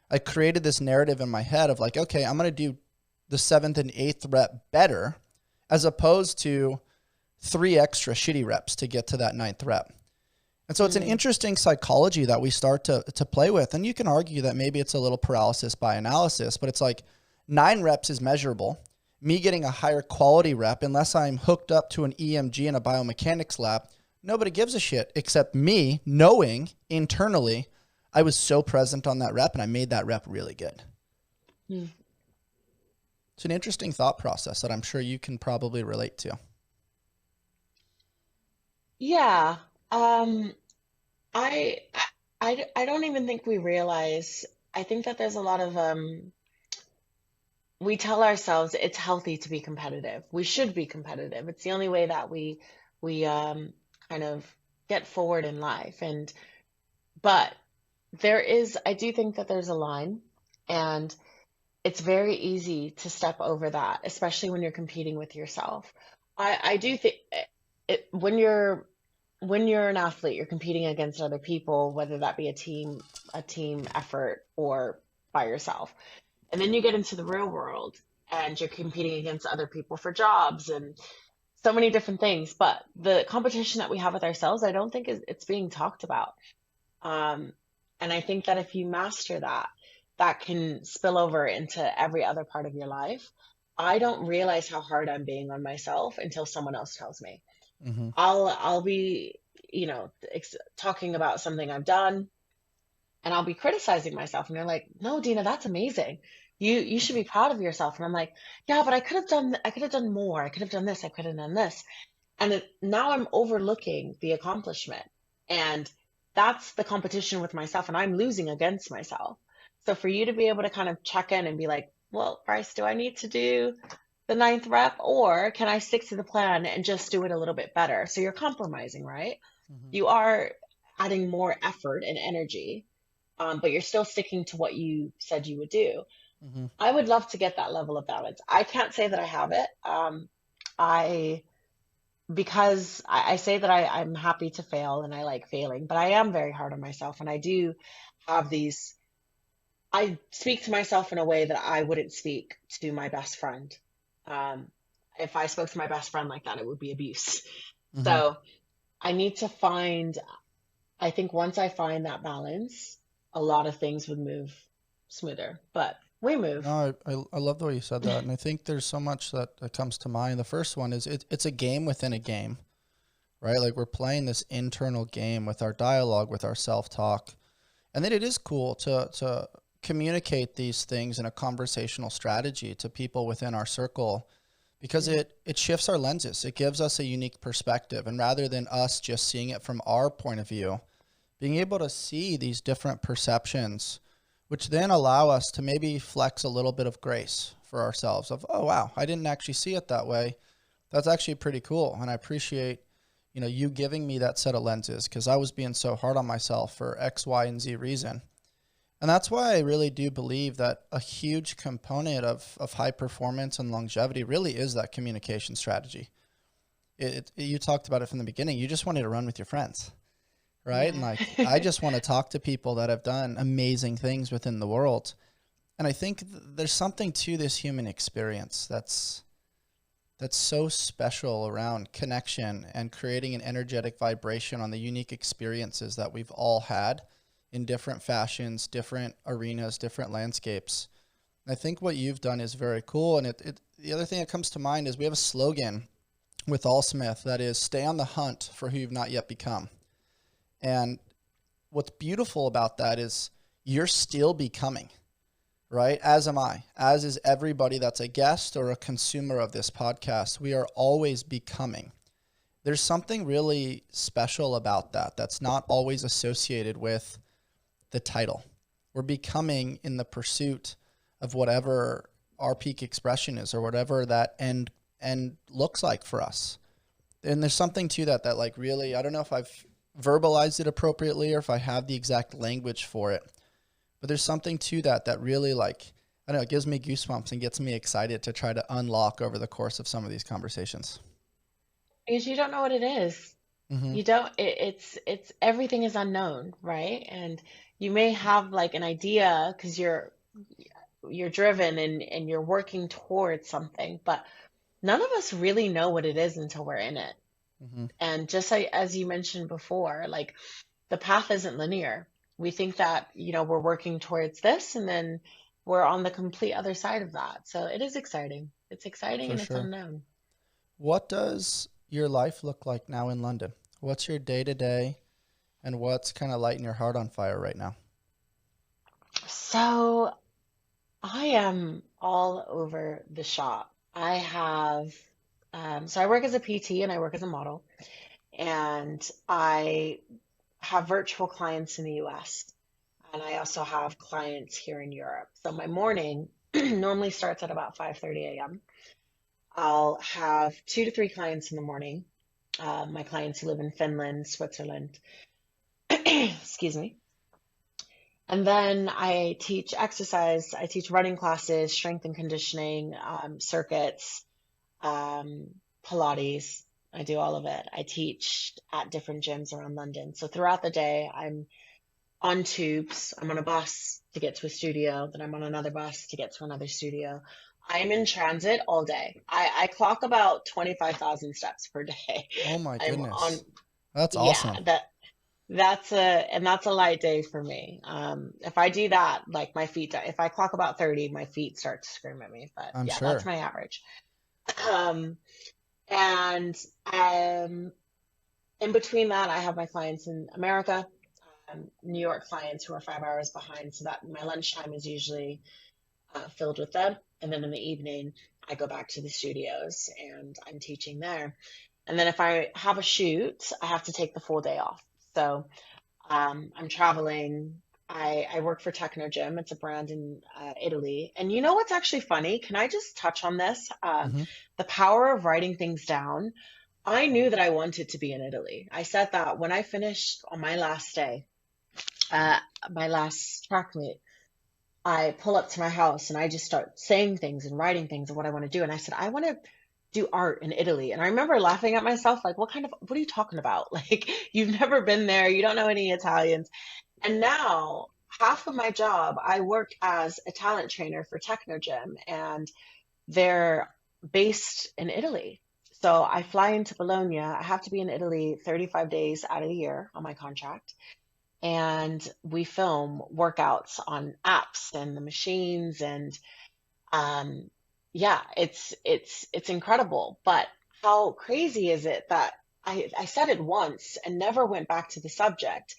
I created this narrative in my head of like, okay, I'm going to do the 7th and 8th rep better as opposed to 3 extra shitty reps to get to that 9th rep. And so it's an Mm, interesting psychology that we start to play with. And you can argue that maybe it's a little paralysis by analysis, but it's like 9 reps is measurable. Me getting a higher quality rep, unless I'm hooked up to an EMG in a biomechanics lab, nobody gives a shit except me knowing internally I was so present on that rep and I made that rep really good. mm. It's an interesting thought process that I'm sure you can probably relate to. Yeah. Um, I, I don't even think we realize. I think that there's a lot of we tell ourselves it's healthy to be competitive. We should be competitive. It's the only way that we kind of get forward in life. And but I do think that there's a line, and it's very easy to step over that, especially when you're competing with yourself. I do think when you're an athlete, you're competing against other people, whether that be a team effort or by yourself. And then you get into the real world and you're competing against other people for jobs and so many different things. But the competition that we have with ourselves, I don't think it's being talked about. Um, and I think that if you master that, that can spill over into every other part of your life. I don't realize how hard I'm being on myself until someone else tells me. Mm-hmm. I'll be, talking about something I've done, and I'll be criticizing myself, and they're like, "No, Dina, that's amazing." You should be proud of yourself. And I'm like, yeah, but I could have done more. I could have done this. I could have done this. And now I'm overlooking the accomplishment. And that's the competition with myself. And I'm losing against myself. So for you to be able to kind of check in and be like, well, Bryce, do I need to do the ninth rep, or can I stick to the plan and just do it a little bit better? So you're compromising, right? Mm-hmm. You are adding more effort and energy, but you're still sticking to what you said you would do. Mm-hmm. I would love to get that level of balance. I can't say that I have it. I because I say that I'm happy to fail and I like failing, but I am very hard on myself, and I do have these. I speak to myself in a way that I wouldn't speak to my best friend. Um, if I spoke to my best friend like that, it would be abuse. Mm-hmm. So I need to find, I think once I find that balance, a lot of things would move smoother, but we move. No, I love the way you said that. And I think there's so much that comes to mind. The first one is it's a game within a game, right? Like we're playing this internal game with our dialogue, with our self-talk. And then it is cool to communicate these things in a conversational strategy to people within our circle, because it shifts our lenses. It gives us a unique perspective. And rather than us just seeing it from our point of view, being able to see these different perceptions, which then allow us to maybe flex a little bit of grace for ourselves of, oh, wow, I didn't actually see it that way. That's actually pretty cool. And I appreciate, you giving me that set of lenses, because I was being so hard on myself for X, Y, and Z reason. And that's why I really do believe that a huge component of high performance and longevity really is that communication strategy. You talked about it from the beginning. You just wanted to run with your friends, right? And like, I Yeah. just want to talk to people that have done amazing things within the world. And I think there's something to this human experience that's so special around connection and creating an energetic vibration on the unique experiences that we've all had in different fashions, different arenas, different landscapes. And I think what you've done is very cool. And the other thing that comes to mind is we have a slogan with ALLSMITH that is, stay on the hunt for who you've not yet become. And what's beautiful about that is you're still becoming, right? As am I, as is everybody that's a guest or a consumer of this podcast. We are always becoming. There's something really special about that that's not always associated with the title. We're becoming in the pursuit of whatever our peak expression is, or whatever that end looks like for us. And there's something to that like really, I don't know if I've verbalized it appropriately or if I have the exact language for it, but there's something to that really, like, I don't know, it gives me goosebumps and gets me excited to try to unlock over the course of some of these conversations. Because you don't know what it is. Mm-hmm. You don't, it's everything is unknown, right? And you may have like an idea because you're driven and you're working towards something, but none of us really know what it is until we're in it. Mm-hmm. And just like, as you mentioned before, like the path isn't linear. We think that, we're working towards this and then we're on the complete other side of that. So it is exciting. It's exciting For and it's sure. unknown. What does your life look like now in London? What's your day to day, and what's kind of lighting your heart on fire right now? So I am all over the shop. I have, so I work as a PT and I work as a model, and I have virtual clients in the US, and I also have clients here in Europe. So my morning normally starts at about 5:30 a.m. I'll have 2 to 3 clients in the morning. My clients who live in Finland, Switzerland, excuse me. And then I teach exercise. I teach running classes, strength and conditioning, circuits, um, Pilates. I do all of it. I teach at different gyms around London. So throughout the day, I'm on tubes. I'm on a bus to get to a studio. Then I'm on another bus to get to another studio. I'm in transit all day. I clock about 25,000 steps per day. Oh my I'm on, goodness. That's yeah, awesome. that's a light day for me. If I do that, like my feet, if I clock about 30, my feet start to scream at me. But I'm yeah, that's sure. my average. Um, and in between that, I have my clients in America, New York clients who are 5 hours behind. So that my lunchtime is usually filled with them. And then in the evening, I go back to the studios and I'm teaching there. And then if I have a shoot, I have to take the full day off. So I'm traveling. I work for Technogym. It's a brand in Italy. And you know what's actually funny? Can I just touch on this? Mm-hmm. The power of writing things down. I knew that I wanted to be in Italy. I said that when I finished on my last day, uh, my last track meet. I pull up to my house and I just start saying things and writing things of what I want to do. And I said, I want to do art in Italy. And I remember laughing at myself, like, what are you talking about? Like, you've never been there. You don't know any Italians. And now, half of my job, I work as a talent trainer for Technogym, and they're based in Italy. So I fly into Bologna. I have to be in Italy 35 days out of the year on my contract, and we film workouts on apps and the machines, and um yeah, it's incredible. But how crazy is it that I said it once and never went back to the subject,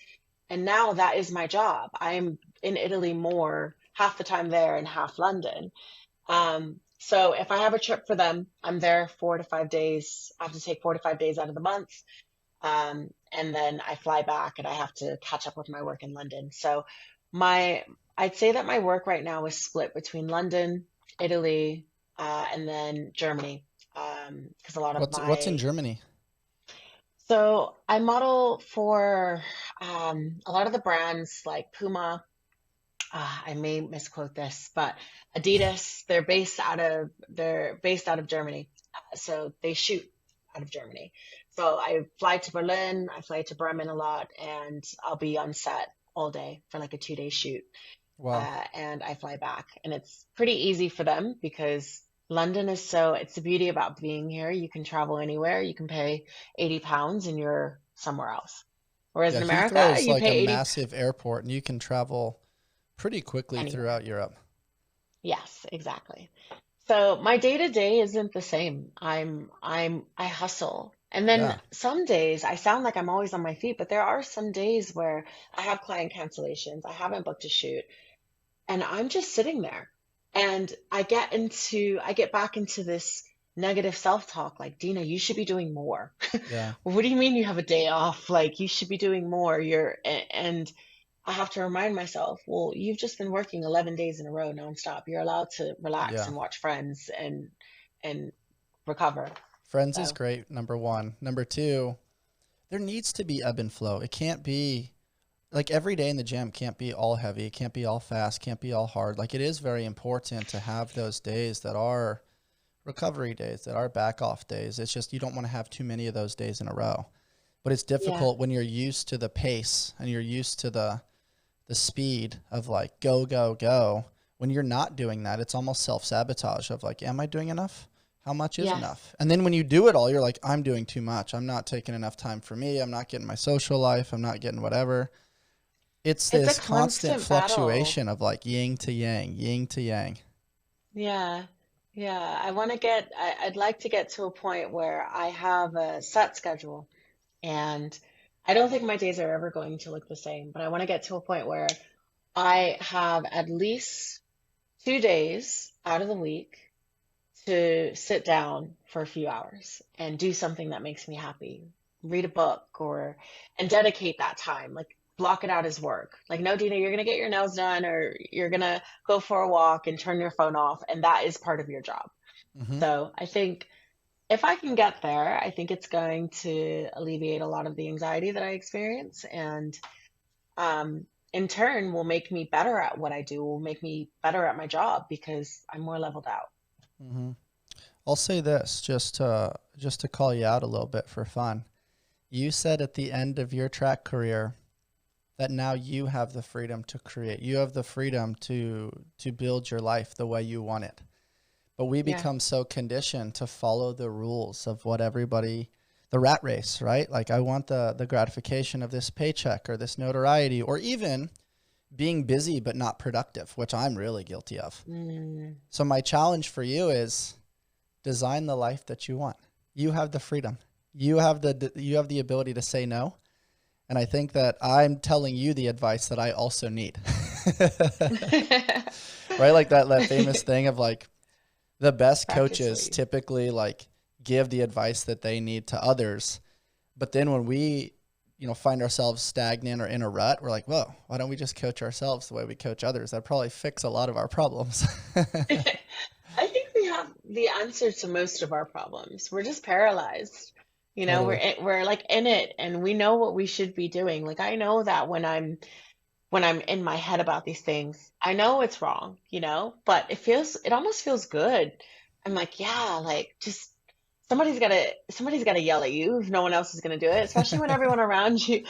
and now that is my job. I'm in Italy more, half the time there and half London. So if I have a trip for them, I'm there 4 to 5 days. I have to take 4 to 5 days out of the month, and then I fly back and I have to catch up with my work in London. So my, I'd say that my work right now is split between London, Italy, and then Germany. Because a lot of What's in my, Germany? so I model for a lot of the brands like Puma. I may misquote this, but Adidas. They're based out of Germany. So they shoot out of Germany. So I fly to Berlin, I fly to Bremen a lot, and I'll be on set all day for like a 2 day shoot. Wow. And I fly back. And it's pretty easy for them because London is so, it's the beauty about being here. You can travel anywhere. You can pay £80 and you're somewhere else. Whereas Yeah, in Heathrow America, is you like a pay 80 massive airport and you can travel pretty quickly anywhere. throughout Europe. Yes, exactly. So my day to day isn't the same. I hustle. And then Yeah. some days I sound like I'm always on my feet, but there are some days where I have client cancellations. I haven't booked a shoot, and I'm just sitting there. And I get back into this negative self-talk like, Dina, you should be doing more. Yeah. What do you mean you have a day off? Like, you should be doing more. And I have to remind myself, well, you've just been working 11 days in a row nonstop. You're allowed to relax Yeah. and watch Friends and recover. Friends is So, great, number one. Number two, there needs to be ebb and flow. It can't be like every day in the gym can't be all heavy, it can't be all fast, can't be all hard. Like it is very important to have those days that are recovery days, that are back off days. It's just you don't want to have too many of those days in a row. But it's yeah, difficult when you're used to the pace and you're used to the speed of like go, go, go. When you're not doing that, it's almost self-sabotage of like, am I doing enough? How much is yes. enough? And then when you do it all, you're like, I'm doing too much. I'm not taking enough time for me. I'm not getting my social life. I'm not getting whatever. It's It's a this constant constant battle. fluctuation of like yin to yang, yin to yang. Yeah. Yeah. I'd like to get to a point where I have a set schedule, and I don't think my days are ever going to look the same, but I want to get to a point where I have at least 2 days out of the week to sit down for a few hours and do something that makes me happy. Read a book and dedicate that time. Like, block it out as work. Like, no, Dina, you're gonna get your nails done or you're gonna go for a walk and turn your phone off, and that is part of your job. Hmm. So I think if I can get there, I think it's going to alleviate a lot of the anxiety that I experience, and in turn will make me better at what I do, will make me better at my job because I'm more leveled out. Hmm. I'll say this just to call you out a little bit for fun. You said at the end of your track career that now you have the freedom to create. You have the freedom to build your life the way you want it. But we Yeah. become so conditioned to follow the rules of what everybody, the rat race, right? Like I want the gratification of this paycheck or this notoriety or even being busy but not productive, which I'm really guilty of. Mm, So my challenge for you is design the life that you want. You have the freedom. You have the ability to say no. And I think that I'm telling you the advice that I also need. right? Like that famous thing of like the best Practice coaches what you. typically like give the advice that they need to others. But then when we, find ourselves stagnant or in a rut, we're like, whoa, why don't we just coach ourselves the way we coach others? That'd probably fix a lot of our problems. I think we have the answer to most of our problems. We're just paralyzed. Totally. We're like in it and we know what we should be doing. Like I know that when I'm in my head about these things, I know it's wrong, but it almost feels good. I'm like, yeah, like just somebody's gotta yell at you if no one else is gonna do it, especially when everyone around you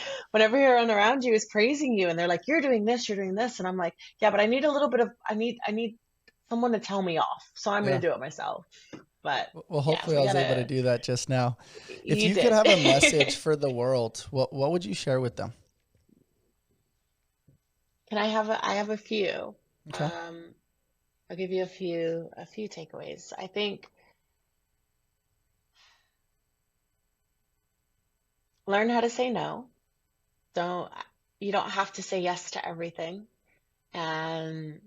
is praising you and they're like, you're doing this. And I'm like, yeah, but I need a little bit of, I need someone to tell me off. So I'm Yeah. gonna do it myself. But Well, yeah, hopefully I we was able to gotta, do that just now. If you you could did. have a message for the world, what would you share with them? I have a few. Okay. Um, I'll give you a few takeaways. I think learn how to say no. Don't you don't have to say yes to everything. And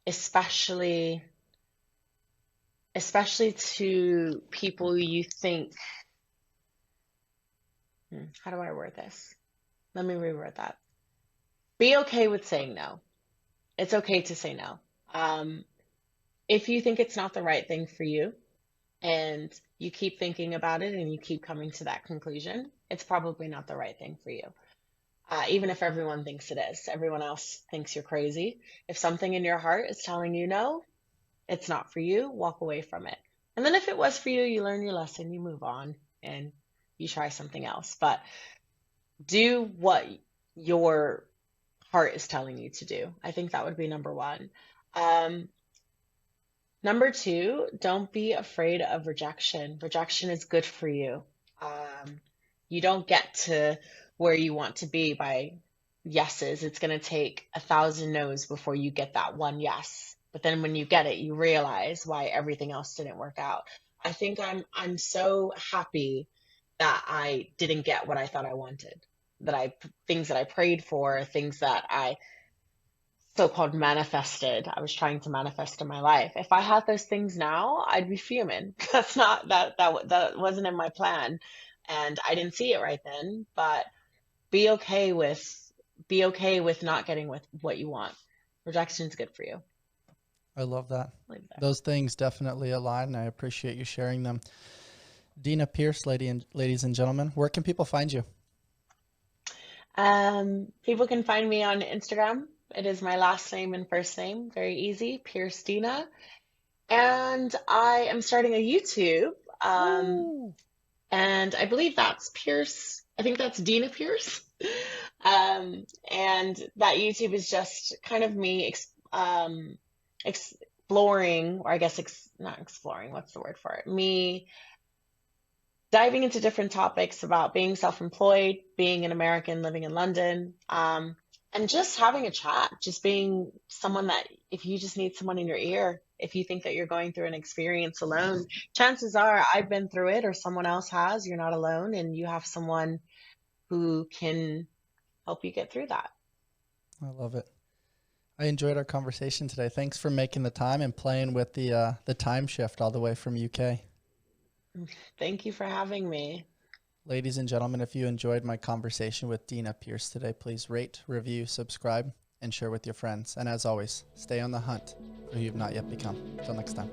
especially especially to people you think, how do I word this? Let me reword that. Be okay with saying no. It's okay to say no. Um, if you think it's not the right thing for you and you keep thinking about it and you keep coming to that conclusion, it's probably not the right thing for you. Even if everyone thinks it is, everyone else thinks you're crazy. If something in your heart is telling you no, it's not for you, walk away from it. And then if it was for you, you learn your lesson, you move on, and you try something else. But do what your heart is telling you to do. I think that would be number one. Um, Number two, don't be afraid of rejection. Rejection is good for you. You don't get to where you want to be by yeses. It's going to take 1,000 no's before you get that one yes. But then when you get it, you realize why everything else didn't work out. I think I'm so happy that I didn't get what I thought I wanted. Things that I prayed for, things that I so-called manifested. I was trying to manifest in my life. If I had those things now, I'd be fuming. That's not that wasn't in my plan, and I didn't see it right then. But be okay with be okay with not getting with what you want. Rejection's good for you. I love that. Leave it there. Those things definitely align, and I appreciate you sharing them. Deena Pierce, ladies and gentlemen, where can people find you? People can find me on Instagram. It is my last name and first name. Very easy. Pierce Deena. And I am starting a YouTube. Woo! And I believe that's Pierce. I think that's Deena Pierce. And that YouTube is just kind of me exploring, or I guess not exploring, what's the word for it? Me diving into different topics about being self-employed, being an American living in London, and just having a chat, just being someone that if you just need someone in your ear, if you think that you're going through an experience alone, chances are I've been through it or someone else has. You're not alone and you have someone who can help you get through that. I love it. I enjoyed our conversation today. Thanks for making the time and playing with the time shift all the way from UK. Thank you for having me. Ladies and gentlemen, if you enjoyed my conversation with Deena Pierce today, please rate, review, subscribe, and share with your friends. And as always, stay on the hunt for who you've not yet become. Until next time.